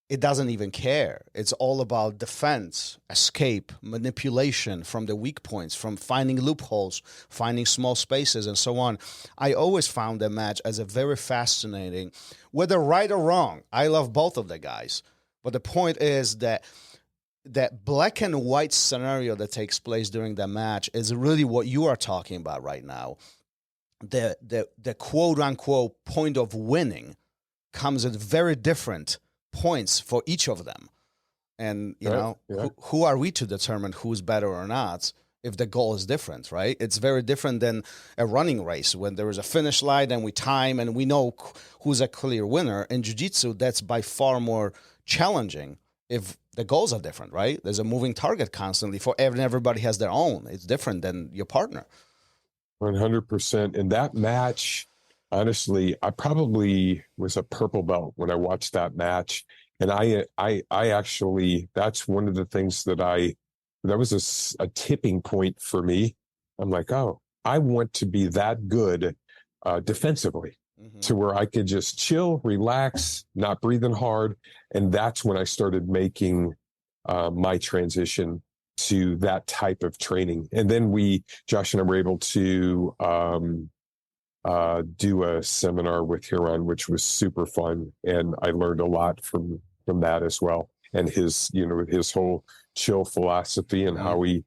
it doesn't even care. It's all about defense, escape, manipulation from the weak points, from finding loopholes, finding small spaces, and so on. I always found the match as a very fascinating, whether right or wrong. I love both of the guys. But the point is that black and white scenario that takes place during the match is really what you are talking about right now. The quote unquote point of winning comes at very different points for each of them. And, who are we to determine who's better or not if the goal is different, right? It's very different than a running race when there is a finish line and we time and we know who's a clear winner. In jiu-jitsu, that's by far more challenging if the goals are different, right? There's a moving target constantly and everybody has their own. It's different than your partner. 100%. In that match, honestly, I probably was a purple belt when I watched that match. And I actually, that's one of the things that was a tipping point for me. I'm like, oh, I want to be that good defensively, to where I could just chill, relax, not breathing hard. And that's when I started making my transition to that type of training. And then Josh and I were able to do a seminar with Hiran, which was super fun. And I learned a lot from that as well. And his whole chill philosophy and how he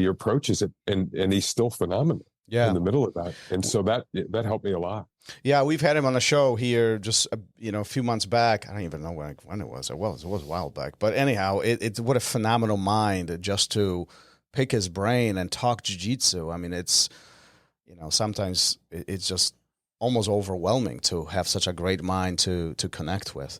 approaches it. And he's still phenomenal in the middle of that. And so that helped me a lot. Yeah, we've had him on the show here just a few months back. I don't even know when it was. It was a while back. But anyhow, it's what a phenomenal mind just to pick his brain and talk jiu-jitsu. I mean, it's sometimes it's just almost overwhelming to have such a great mind to connect with.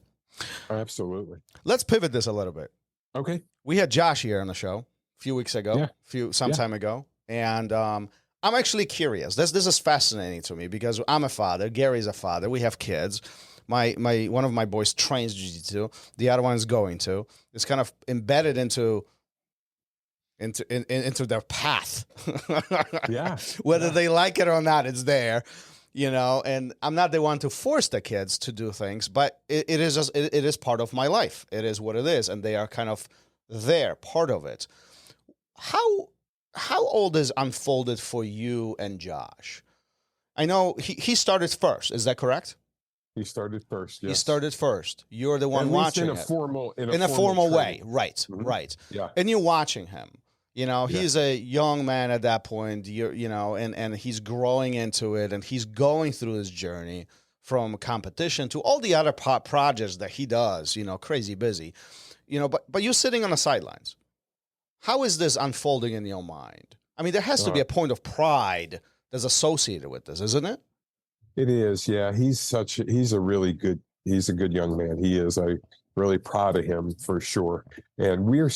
Absolutely. Let's pivot this a little bit. Okay. We had Josh here on the show a few weeks ago, some time ago, and I'm actually curious. This is fascinating to me because I'm a father. Gary's a father. We have kids. My one of my boys trains jiu-jitsu. The other one is going to. It's kind of embedded into their path. Whether they like it or not, it's there. And I'm not the one to force the kids to do things, but it is part of my life. It is what it is, and they are kind of there, part of it. How old is Unfolded for you and Josh? I know he started first. Is that correct? He started first. Yes. He started first. You're the one watching it in a formal way. Right. Mm-hmm. Right. Yeah. And you're watching him. He's a young man at that point. And he's growing into it, and he's going through his journey from competition to all the other projects that he does. Crazy busy. But you're sitting on the sidelines. How is this unfolding in your mind? I mean, there has to be a point of pride that's associated with this, isn't it? It is, yeah. He's a good young man. He is. I really proud of him for sure. And we're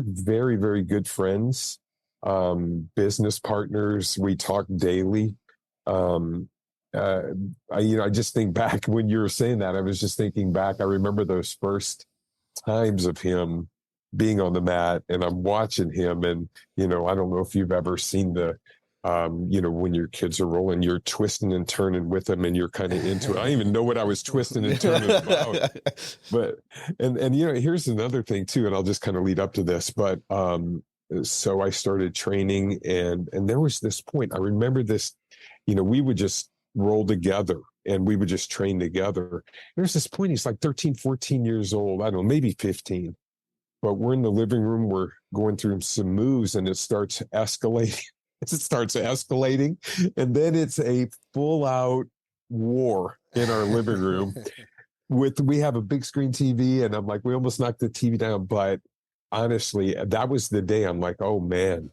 very, very good friends, business partners. We talk daily. Um, uh, I just think back when you were saying that, I was just thinking back. I remember those first times of him being on the mat, and I'm watching him, and I don't know if you've ever seen when your kids are rolling, you're twisting and turning with them, and you're kind of into it. I didn't even know what I was twisting and turning about. But and here's another thing too, and I'll just kind of lead up to this. But so I started training, and there was this point. I remember this. We would just roll together, and we would just train together. There's this point. He's like 13, 14 years old. I don't know, maybe 15. But we're in the living room. We're going through some moves, and it starts escalating. And then it's a full-out war in our living room. We have a big screen TV, and I'm like, we almost knocked the TV down. But honestly, that was the day I'm like, oh man,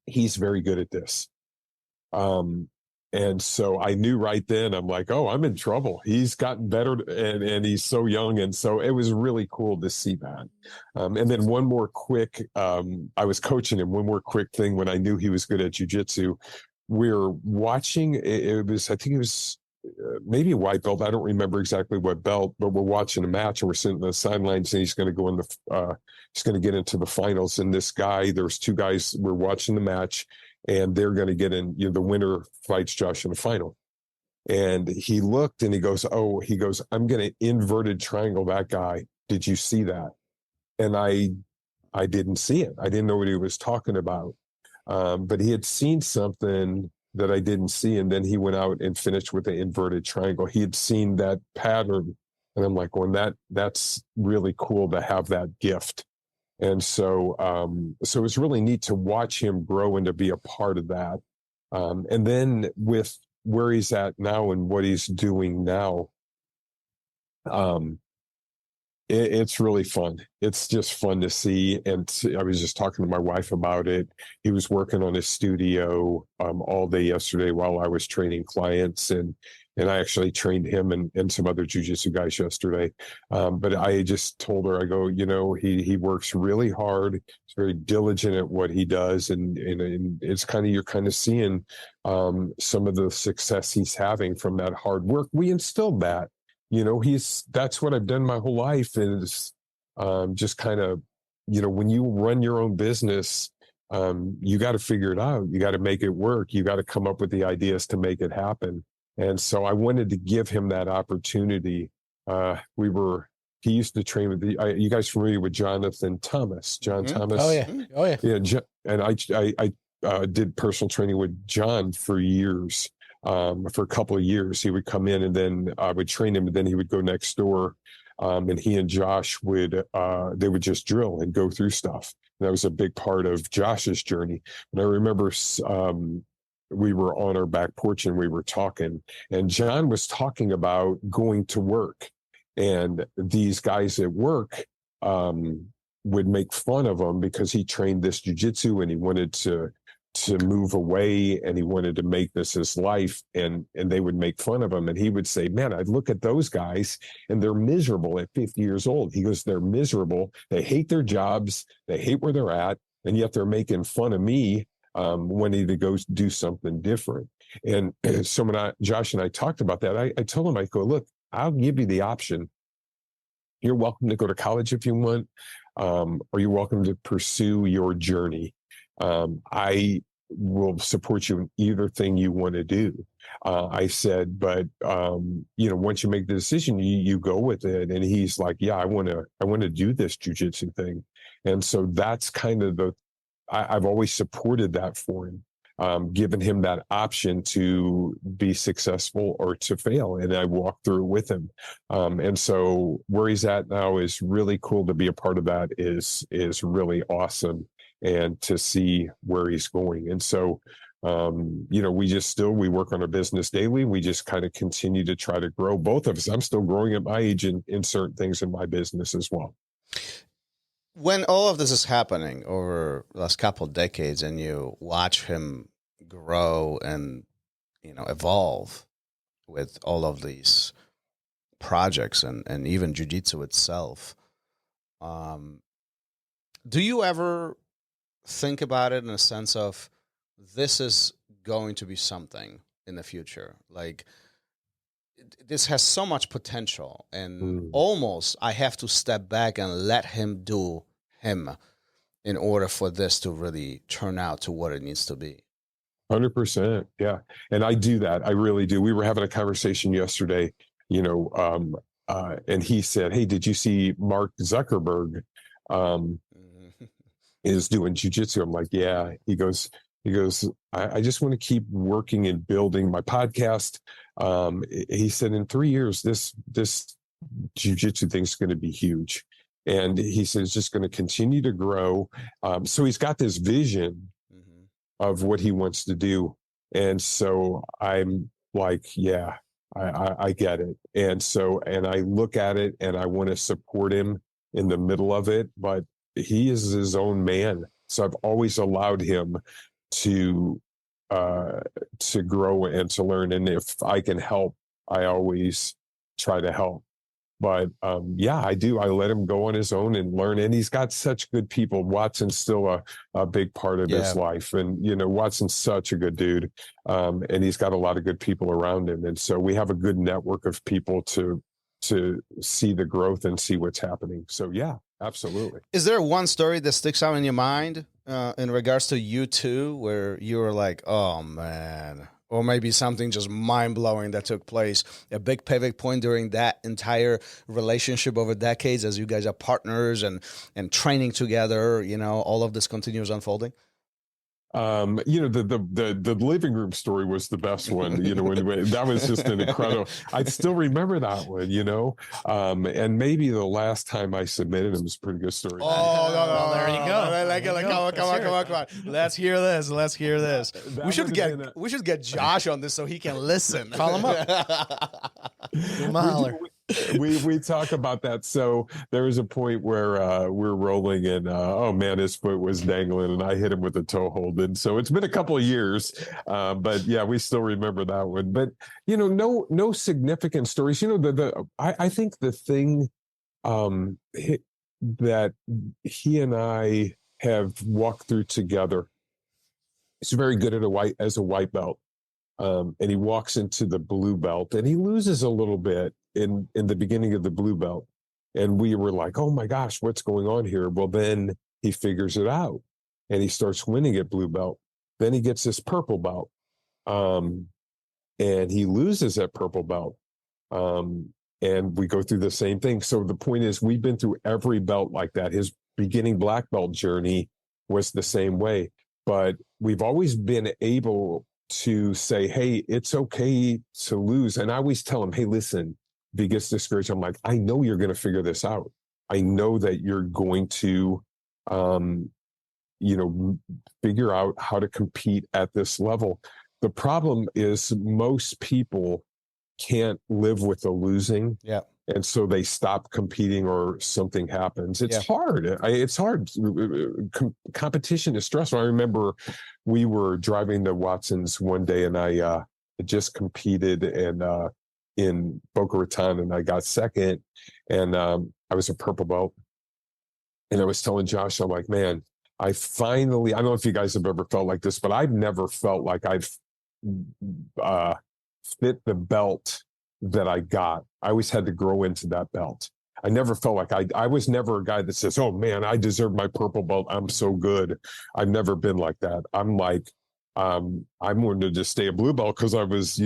he's very good at this. And so I knew right then, I'm like, oh, I'm in trouble. He's gotten better, and he's so young. And so it was really cool to see that. And then one more quick, I was coaching him, one more quick thing when I knew he was good at jujitsu. We're watching, I think it was maybe a white belt. I don't remember exactly what belt, but we're watching a match, and we're sitting on the sidelines, and he's going to go he's going to get into the finals. And this guy, there's two guys, we're watching the match, and they're going to get in, the winner fights Josh in the final. And he looked, and he goes, I'm going to inverted triangle that guy. Did you see that? And I didn't see it. I didn't know what he was talking about. But he had seen something that I didn't see. And then he went out and finished with the inverted triangle. He had seen that pattern. And I'm like, well, that's really cool to have that gift. And so it's really neat to watch him grow and to be a part of that. And then with where he's at now and what he's doing now, it's really fun. It's just fun to see. And I was just talking to my wife about it. He was working on his studio all day yesterday while I was training clients, and I actually trained him and some other jiu-jitsu guys yesterday. But I just told her, I go, he works really hard. He's very diligent at what he does. And it's you're kind of seeing some of the success he's having from that hard work. We instilled that. That's what I've done my whole life, is just kind of, when you run your own business, you got to figure it out. You got to make it work. You got to come up with the ideas to make it happen. And so I wanted to give him that opportunity. He used to train with you guys familiar with Jonathan Thomas? John Thomas? Oh yeah. Yeah. And I did personal training with John for years. For a couple of years, he would come in, and then I would train him, and then he would go next door, and he and Josh would just drill and go through stuff. And that was a big part of Josh's journey. And I remember we were on our back porch, and we were talking, and John was talking about going to work, and these guys at work would make fun of him because he trained this jiu-jitsu, and he wanted to move away, and he wanted to make this his life, and they would make fun of him. And he would say, man, I'd look at those guys, and they're miserable at 50 years old. He goes, they're miserable. They hate their jobs. They hate where they're at. And yet they're making fun of me wanting to go do something different. And so when Josh and I talked about that, I told him, I go, look, I'll give you the option. You're welcome to go to college if you want, or you're welcome to pursue your journey. I will support you in either thing you want to do. I said, but once you make the decision, you go with it. And he's like, yeah, I want to do this jiu-jitsu thing. And so that's kind of I've always supported that for him, given him that option to be successful or to fail. And I walked through with him. And so where he's at now is really cool. To be a part of that is really awesome. And to see where he's going. And so, we work on our business daily. We just kind of continue to try to grow, both of us. I'm still growing at my age in certain things in my business as well. When all of this is happening over the last couple of decades, and you watch him grow and evolve with all of these projects and even jiu-jitsu itself. Do you ever think about it in a sense of this is going to be something in the future? Like, this has so much potential, and almost I have to step back and let him do him in order for this to really turn out to what it needs to be. 100%. Yeah. And I do that. I really do. We were having a conversation yesterday, and he said, "Hey, did you see Mark Zuckerberg is doing jiu-jitsu?" I'm like, "Yeah." He goes, I just want to keep working and building my podcast. He said, in 3 years, this jiu-jitsu thing's going to be huge. And he said, it's just going to continue to grow. So he's got this vision of what he wants to do. And so I'm like, yeah, I get it. And I look at it and I want to support him in the middle of it, but he is his own man. So I've always allowed him to grow and to learn. And if I can help, I always try to help. But yeah, I do. I let him go on his own and learn. And he's got such good people. Watson's still a big part of his life. And, Watson's such a good dude. And he's got a lot of good people around him. And so we have a good network of people to see the growth and see what's happening. So yeah, absolutely. Is there one story that sticks out in your mind in regards to you two, where you were like, oh man, or maybe something just mind-blowing that took place, a big pivot point during that entire relationship over decades as you guys are partners and training together, all of this continues unfolding? The living room story was the best one, that was just an incredible, I still remember that one, and maybe the last time I submitted it was a pretty good story. Oh, no, there you go. Come on. Let's hear this. We should get Josh on this so he can listen. Call him up. We talk about that. So there was a point where we're rolling and oh man, his foot was dangling and I hit him with a toe hold. And so it's been a couple of years, but yeah, we still remember that one. But no significant stories. I think the thing that he and I have walked through together. He's very good as a white belt. And he walks into the blue belt and he loses a little bit in the beginning of the blue belt. And we were like, oh my gosh, what's going on here? Well, then he figures it out and he starts winning at blue belt. Then he gets this purple belt. And he loses at purple belt. And we go through the same thing. So the point is, we've been through every belt like that. His beginning black belt journey was the same way, but we've always been able to say, hey, it's okay to lose. And I always tell him, hey, listen, if he gets discouraged, I'm like, I know you're going to figure this out. I know that you're going to, figure out how to compete at this level. The problem is most people can't live with the losing. Yeah. And so they stop competing or something happens. It's hard. It's hard. Competition is stressful. I remember we were driving to Watson's one day and I just competed in Boca Raton and I got second and I was a purple belt. And I was telling Josh, I'm like, man, I don't know if you guys have ever felt like this, but I've never felt like I've fit the belt that I got. I always had to grow into that belt. I never felt like I was never a guy that says, oh man, I deserve my purple belt. I'm so good. I've never been like that. I'm like, I'm wanting to just stay a blue belt because I was,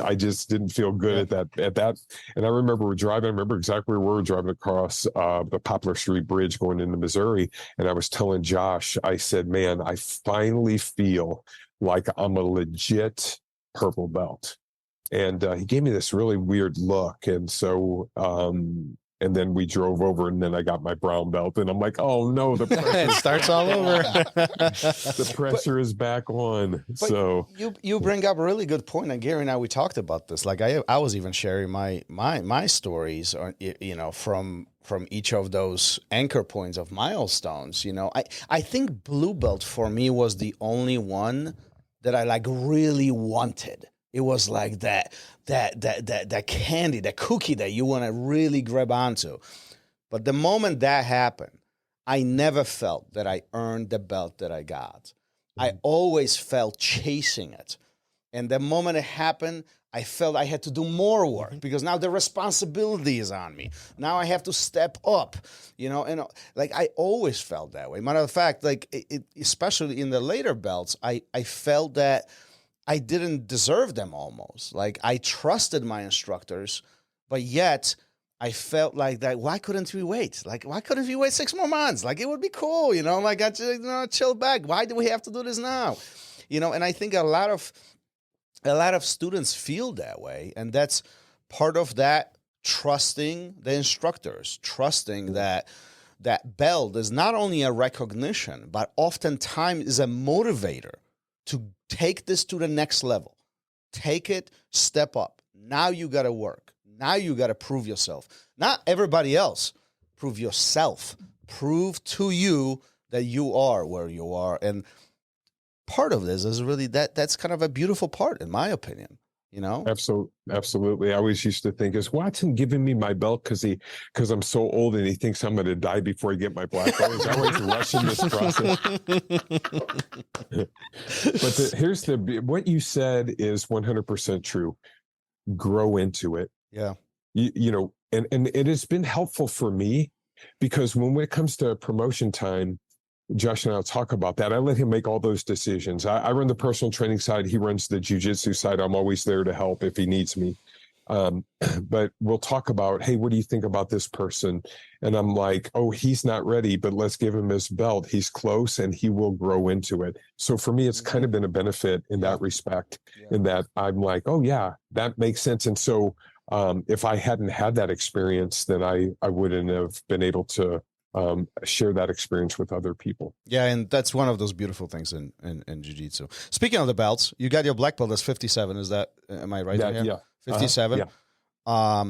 I just didn't feel good at that. And I remember I remember exactly where we were driving across the Poplar Street Bridge going into Missouri. And I was telling Josh, I said, man, I finally feel like I'm a legit purple belt. And he gave me this really weird look. And so, and then we drove over and then I got my brown belt and I'm like, oh no, the pressure it starts all over. The pressure is back on. So you bring up a really good point. And Gary and I, we talked about this. Like I was even sharing my stories, from each of those anchor points of milestones. I think blue belt for me was the only one that I really wanted. It was like that candy, that cookie that you want to really grab onto. But the moment that happened, I never felt that I earned the belt that I got. I always felt chasing it. And the moment it happened, I felt I had to do more work because now the responsibility is on me. Now I have to step up, and like I always felt that way. Matter of fact, like especially in the later belts, I felt that I didn't deserve them almost. Like I trusted my instructors, but yet I felt like that. Why couldn't we wait? Like, why couldn't we wait 6 more months? Like, it would be cool, like I chill back. Why do we have to do this now? And I think a lot of students feel that way. And that's part of that trusting the instructors, trusting that belt is not only a recognition, but oftentimes is a motivator to take this to the next level. Take it, step up. Now you got to work. Now you got to prove yourself. Not everybody else. Prove yourself. Prove to you that you are where you are. And part of this is really that's kind of a beautiful part, in my opinion. Absolutely. I always used to think, is Watson giving me my belt because I'm so old and he thinks I'm going to die before I get my black belt? Is that why he's rushing this process? But what you said is 100% true. Grow into it. Yeah. And it has been helpful for me because when it comes to promotion time, Josh and I'll talk about that. I let him make all those decisions. I run the personal training side. He runs the jiu-jitsu side. I'm always there to help if he needs me. But we'll talk about, hey, what do you think about this person? And I'm like, oh, he's not ready, but let's give him his belt. He's close and he will grow into it. So for me, it's kind of been a benefit in that respect, in that I'm like, oh, yeah, that makes sense. And so if I hadn't had that experience, then I wouldn't have been able to share that experience with other people. Yeah, and that's one of those beautiful things in jiu-jitsu. Speaking of the belts, you got your black belt as 57. Is that, am I right? Yeah. 57. Yeah. How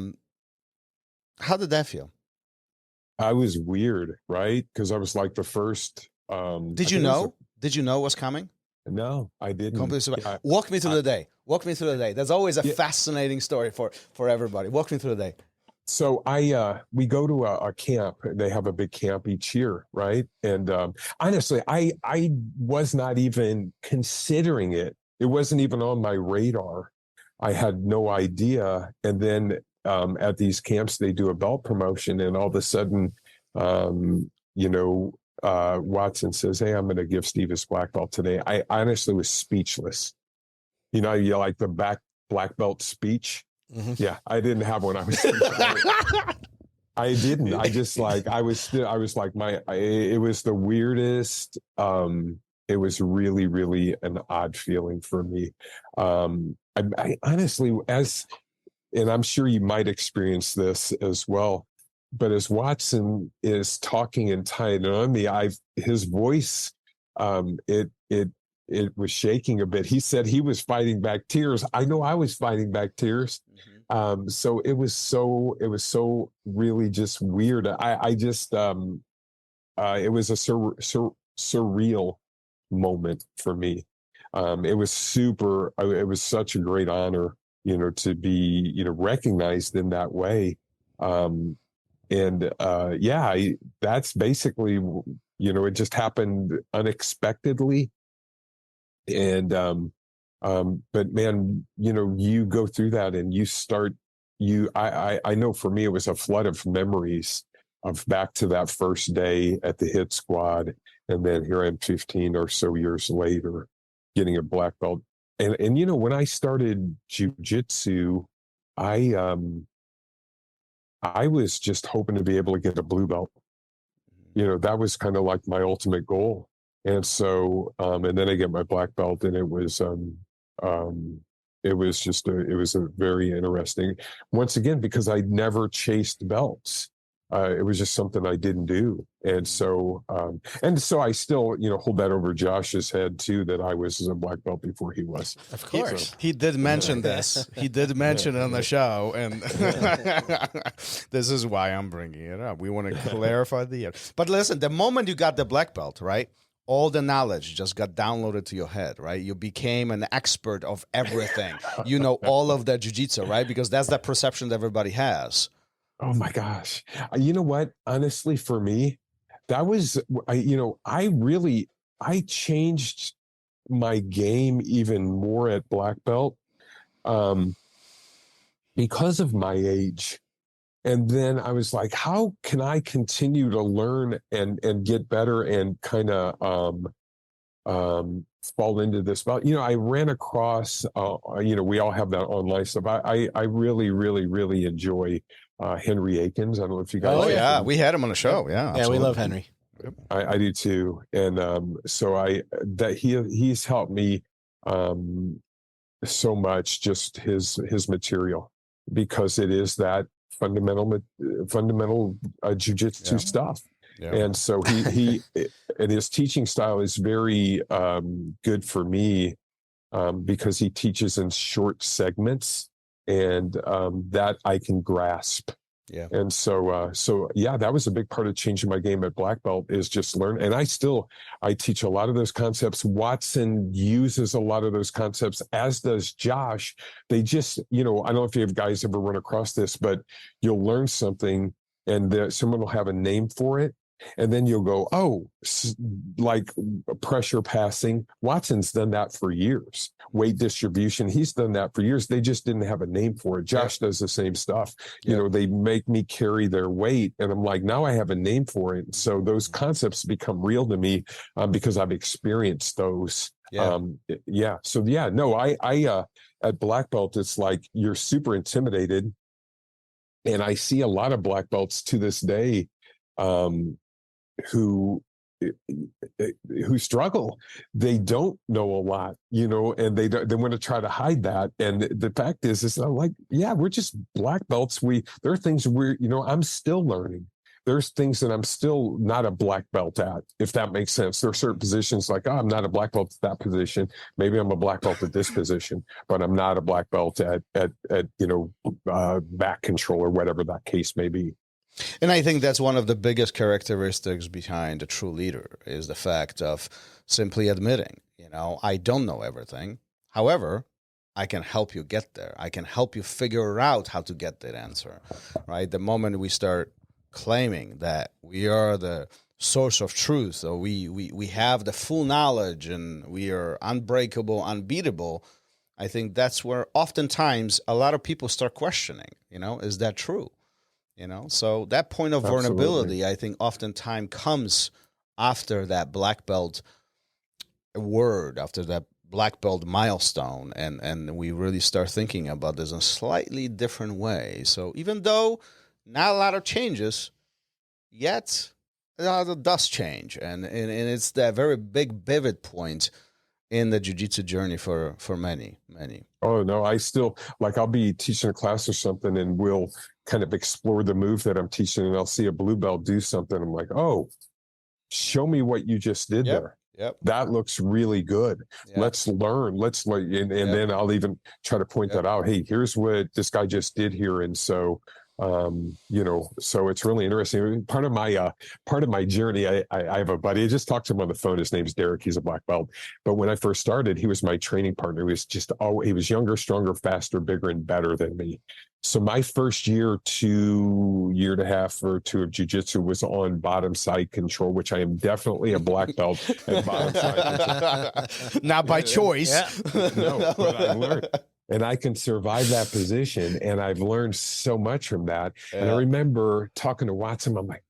did that feel? I was weird, right? Because I was like the first. Did you know? Did you know what's coming? No, I didn't. Yeah. Walk me through the day. Walk me through the day. That's always a fascinating story for everybody. Walk me through the day. So we go to a camp. They have a big camp each year, right? And honestly, I was not even considering it. It wasn't even on my radar. I had no idea. And then at these camps, they do a belt promotion, and all of a sudden, Watson says, "Hey, I'm going to give Steve his black belt today." I honestly was speechless. You like the black belt speech. Mm-hmm. Yeah, I didn't have one. I didn't. I just it was the weirdest. It was really, really an odd feeling for me. I honestly, and I'm sure you might experience this as well, but as Watson is talking and tying on me, his voice, it was shaking a bit. He said he was fighting back tears. I know I was fighting back tears. Mm-hmm. So it was so really just weird. It was a surreal moment for me. It was such a great honor, to be, recognized in that way. That's basically, it just happened unexpectedly. And, but man, you go through that and you start, I know for me, it was a flood of memories of back to that first day at the hit squad. And then here I'm 15 or so years later, getting a black belt. And when I started jiu-jitsu, I was just hoping to be able to get a blue belt. That was kind of like my ultimate goal. And so, and then I get my black belt, and it was a very interesting, once again, because I never chased belts. It was just something I didn't do. And so I still, hold that over Josh's head too, that I was a black belt before he was. Of course. He did mention this. He did mention it on the show. And this is why I'm bringing it up. We want to clarify but listen, the moment you got the black belt, right? all the knowledge just got downloaded to your head, right? You became an expert of everything. You know all of the jiu-jitsu, right? Because that's the perception that everybody has. Oh my gosh. You know what? Honestly, for me, that was, I changed my game even more at black belt because of my age. And then I was like, how can I continue to learn and get better and kind of fall into this? But, I ran across, we all have that online stuff. I really, really, really enjoy Henry Akins. I don't know if you guys. Oh, yeah. We had him on the show. Yeah. Yeah, absolutely. we love Henry. I do too. And so he's helped me so much, just his material, because it is that fundamental jiu-jitsu stuff. Yeah. And so he and his teaching style is very good for me because he teaches in short segments, and that I can grasp. Yeah. And so that was a big part of changing my game at black belt, is just learn. And I teach a lot of those concepts. Watson uses a lot of those concepts, as does Josh. They just, I don't know if you guys ever run across this, but you'll learn something and someone will have a name for it. And then you'll go, oh, like pressure passing. Watson's done that for years. Weight distribution, he's done that for years. They just didn't have a name for it. Josh does the same stuff. They make me carry their weight. And I'm like, now I have a name for it. So those concepts become real to me because I've experienced those. Yeah. So I at black belt, it's like you're super intimidated. And I see a lot of black belts to this day who struggle. They don't know a lot, and they want to try to hide that. And the fact is like, yeah, we're just black belts. There are things I'm still learning. There's things that I'm still not a black belt at, if that makes sense. There are certain positions like, I'm not a black belt at that position. Maybe I'm a black belt at this position, but I'm not a black belt at back control or whatever that case may be. And I think that's one of the biggest characteristics behind a true leader, is the fact of simply admitting, I don't know everything. However, I can help you get there. I can help you figure out how to get that answer, right? The moment we start claiming that we are the source of truth, or we have the full knowledge and we are unbreakable, unbeatable, I think that's where oftentimes a lot of people start questioning, is that true? So that point of vulnerability, I think, oftentimes comes after that black belt word, after that black belt milestone, and we really start thinking about this in a slightly different way. So even though not a lot of changes, yet it does change, and it's that very big pivot point in the jiu-jitsu journey for many. Oh no, I still, like, I'll be teaching a class or something, and we'll kind of explore the move that I'm teaching, and I'll see a blue belt do something. I'm like, oh, show me what you just did there. Yep. That looks really good. Yep. Let's learn. And then I'll even try to point that out. Hey, here's what this guy just did here. And so, so it's really interesting. Part of my journey, I have a buddy. I just talked to him on the phone. His name's Derek. He's a black belt. But when I first started, he was my training partner. He was younger, stronger, faster, bigger, and better than me. So my first year and a half or two of jiu-jitsu was on bottom side control, which I am definitely a black belt at bottom side control. Not by choice. Yeah. No, but I learned. And I can survive that position. And I've learned so much from that. Yeah. And I remember talking to Watson. I'm like,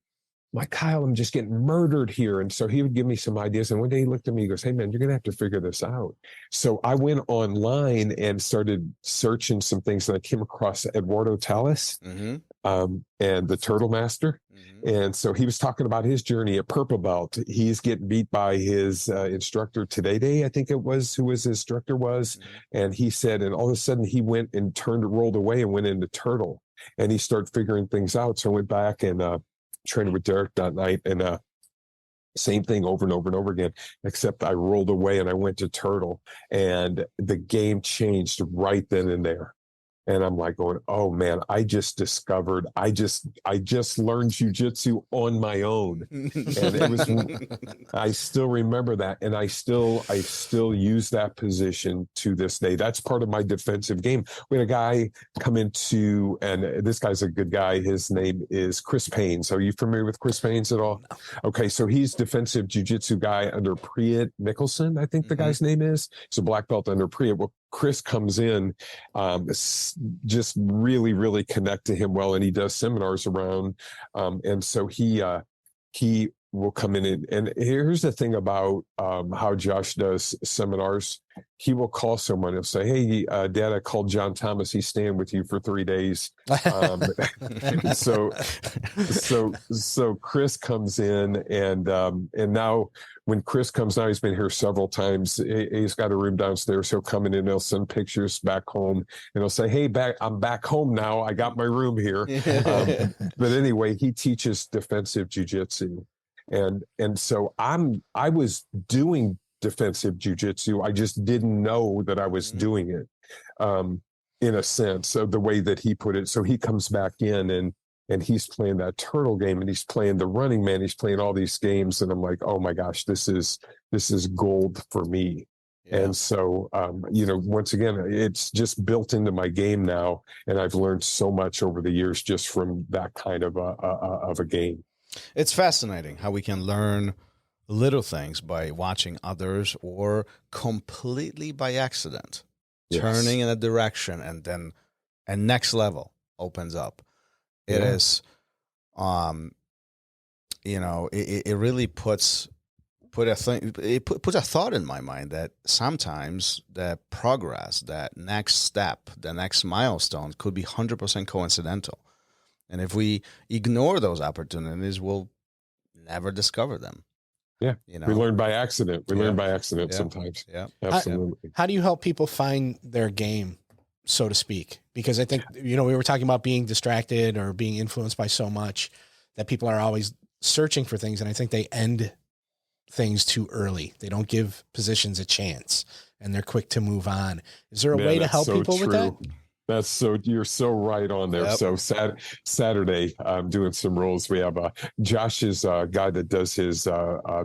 Kyle, I'm just getting murdered here. And so he would give me some ideas. And one day he looked at me, he goes, hey man, you're going to have to figure this out. So I went online and started searching some things, and I came across Eduardo Talas and the Turtle Master. Mm-hmm. And so he was talking about his journey at purple belt. He's getting beat by his instructor today, I think it was, who his instructor was. Mm-hmm. And he said, and all of a sudden he went and rolled away and went into turtle, and he started figuring things out. So I went back and trained with Derek that night, and same thing over and over and over again, except I rolled away and I went to turtle, and the game changed right then and there. And I'm like going, oh man, I just learned jujitsu on my own. And it was, I still remember that. And I still use that position to this day. That's part of my defensive game. We had a guy come into, and this guy's a good guy. His name is Chris Paynes. Are you familiar with Chris Paynes at all? No. Okay. So he's defensive jujitsu guy under Priyat Nicholson, I think the guy's name is. He's a black belt under Priyat. Well, Chris comes in, just really, really connect to him well, and he does seminars around. And so he will come in, and here's the thing about how Josh does seminars. He will call someone and say, "Hey, Dad, I called John Thomas. He's staying with you for 3 days." So Chris comes in, and now when Chris comes now, he's been here several times. He's got a room downstairs. He'll come in and he'll send pictures back home, and he'll say, "Hey, I'm back home now. I got my room here." But anyway, he teaches defensive jiu-jitsu. And so I was doing defensive jiu-jitsu. I just didn't know that I was doing it, in a sense of the way that he put it. So he comes back in and he's playing that turtle game, and he's playing the Running Man. He's playing all these games. And I'm like, oh my gosh, this is gold for me. Yeah. And so, once again, it's just built into my game now. And I've learned so much over the years just from that kind of a game. It's fascinating how we can learn little things by watching others or completely by accident, turning in a direction, and then a next level opens up. It is, it really puts a thought in my mind that sometimes the progress, that next step, the next milestone could be 100% coincidental. And if we ignore those opportunities, we'll never discover them. Yeah. We learn by accident. We learn by accident sometimes. Yeah. Absolutely. How do you help people find their game, so to speak? Because I think, we were talking about being distracted or being influenced by so much that people are always searching for things. And I think they end things too early. They don't give positions a chance, and they're quick to move on. Is there a way to help people with that? You're so right on there. Yep. So Saturday, I'm doing some roles. We have Josh's guy that does his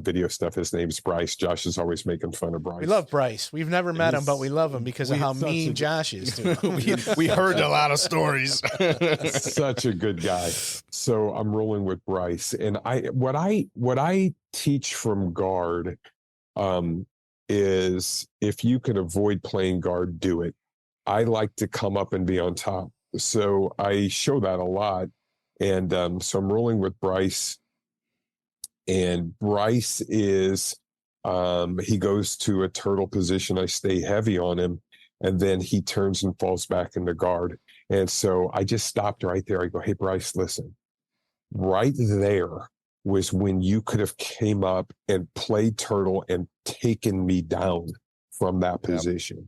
video stuff. His name's Bryce. Josh is always making fun of Bryce. We love Bryce. We've never met him, but we love him because of how mean Josh is to him. we heard a lot of stories. Such a good guy. So I'm rolling with Bryce, and what I teach from guard is if you can avoid playing guard, do it. I like to come up and be on top. So I show that a lot. And so I'm rolling with Bryce. And Bryce is, he goes to a turtle position. I stay heavy on him. And then he turns and falls back into guard. And so I just stopped right there. I go, hey, Bryce, listen. Right there was when you could have came up and played turtle and taken me down from that position.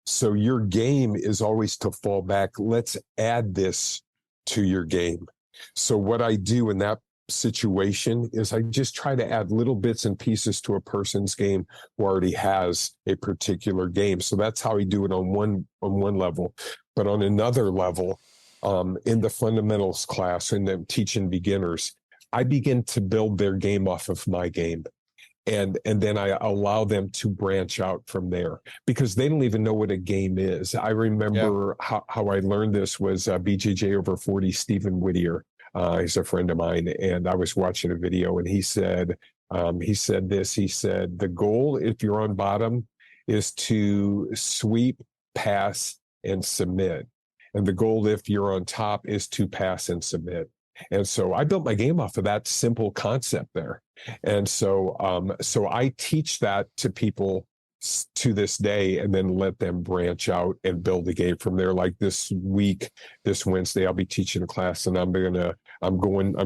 So your game is always to fall back. Let's add this to your game. So what I do in that situation is I just try to add little bits and pieces to a person's game who already has a particular game. So that's how I do it on one level. But on another level, in the fundamentals class, and then teaching beginners, I begin to build their game off of my game. And then I allow them to branch out from there because they don't even know what a game is. I remember how I learned this was BJJ over 40, Stephen Whittier. He's a friend of mine. And I was watching a video and he said this, he said, the goal if you're on bottom is to sweep, pass, and submit. And the goal if you're on top is to pass and submit. And so I built my game off of that simple concept there. And so I teach that to people to this day and then let them branch out and build the game from there. Like this week, this Wednesday, I'll be teaching a class and I'm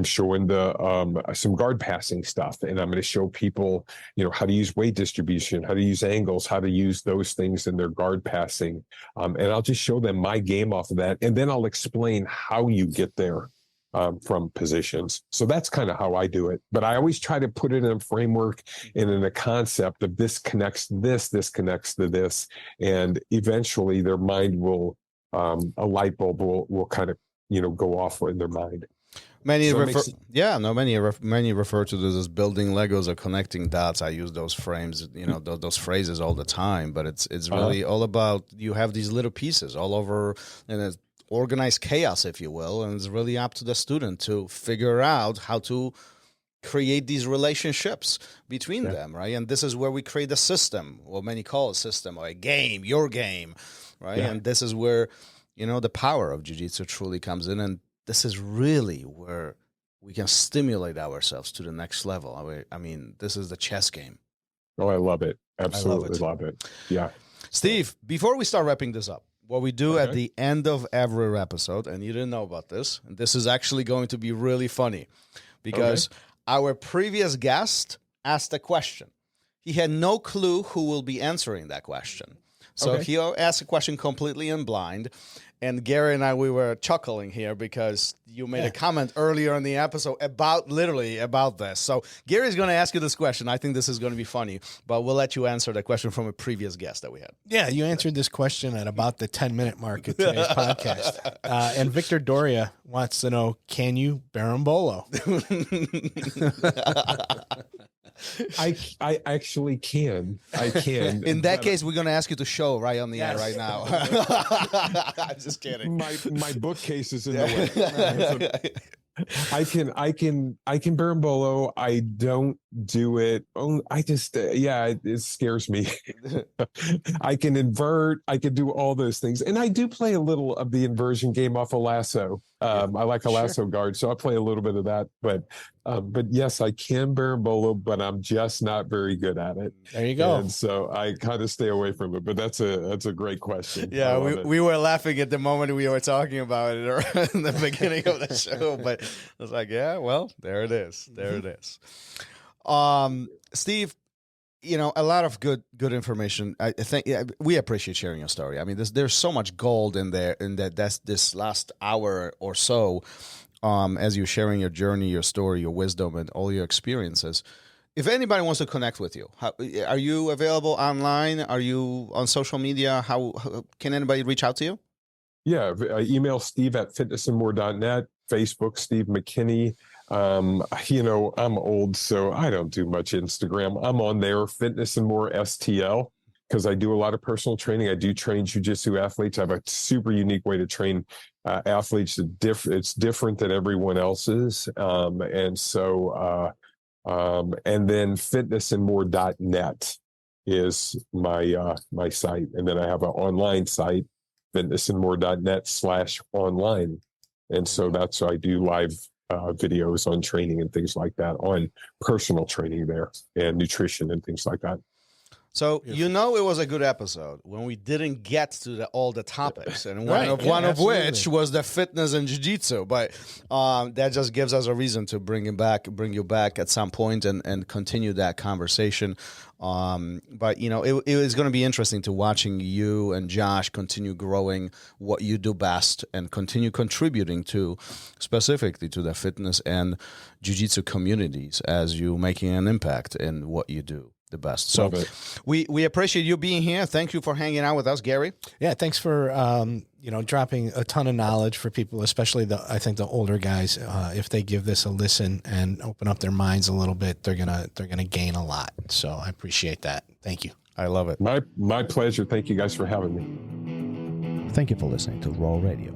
showing some guard passing stuff. And I'm going to show people, how to use weight distribution, how to use angles, how to use those things in their guard passing. And I'll just show them my game off of that. And then I'll explain how you get there. From positions. So that's kind of how I do it. But I always try to put it in a framework and in a concept of this connects to this connects to this. And eventually their mind will a light bulb will kind of, go off in their mind. Many So it refer, makes- many refer to this as building Legos or connecting dots. I use those frames, those phrases all the time. But it's really all about, you have these little pieces all over in a organized chaos, if you will, and it's really up to the student to figure out how to create these relationships between them, right? And this is where we create a system, what many call a system, or a game, your game, right? Yeah. And this is where the power of jiu-jitsu truly comes in, and this is really where we can stimulate ourselves to the next level. I mean, this is the chess game. Oh, I love it. Absolutely it. love it. Yeah. Steve, before we start wrapping this up, what we do at the end of every episode, and you didn't know about this, and this is actually going to be really funny, because our previous guest asked a question. He had no clue who will be answering that question. So he asked a question completely in blind. And Gary and I, we were chuckling here because you made a comment earlier in the episode about this. So Gary's going to ask you this question. I think this is going to be funny, but we'll let you answer the question from a previous guest that we had. Yeah, you answered this question at about the 10-minute mark of today's podcast. And Viktor Doria wants to know, can you Berimbolo? I actually can. I can. In that case, we're going to ask you to show right on the air right now. I'm just kidding. My bookcase is in the way. I can Berimbolo. I don't do it. I just, it scares me. I can invert. I can do all those things. And I do play a little of the inversion game off a lasso. I like a lasso guard, so I play a little bit of that. But yes, I can Berimbolo, but I'm just not very good at it. There you go. And so I kind of stay away from it. But that's a great question. Yeah, we were laughing at the moment we were talking about it in the beginning of the show, but I was like, yeah, well, there it is. There it is. Steve, a lot of good information. I think we appreciate sharing your story. I mean, there's so much gold in there, that's this last hour or so, as you're sharing your journey, your story, your wisdom, and all your experiences. If anybody wants to connect with you, are you available online? Are you on social media? How can anybody reach out to you? Yeah, email steve@fitnessandmore.net, Facebook, Steve McKinney. I'm old, so I don't do much Instagram. I'm on there, Fitness and More STL, because I do a lot of personal training. I do train jiu-jitsu athletes. I have a super unique way to train athletes. It's different than everyone else's. And then fitnessandmore.net is my site. And then I have an online site, fitnessandmore.net/online. And so that's, I do live videos on training and things like that, on personal training there and nutrition and things like that. So it was a good episode when we didn't get to all the topics, and one of which was the fitness and jiu-jitsu. But that just gives us a reason to bring you back at some point and continue that conversation. But it is going to be interesting to watching you and Josh continue growing what you do best and continue contributing to specifically to the fitness and jiu-jitsu communities as you making an impact in what you do the best. So we appreciate you being here. Thank you for hanging out with us, Gary. Yeah, thanks for dropping a ton of knowledge for people, especially I think the older guys. If they give this a listen and open up their minds a little bit, they're gonna gain a lot. So I appreciate that. Thank you. I love it. My pleasure. Thank you guys for having me. Thank you for listening to RŌL Radio.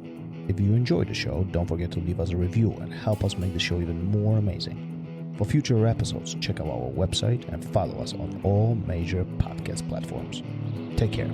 If you enjoyed the show, don't forget to leave us a review and help us make the show even more amazing. For future episodes, check out our website and follow us on all major podcast platforms. Take care.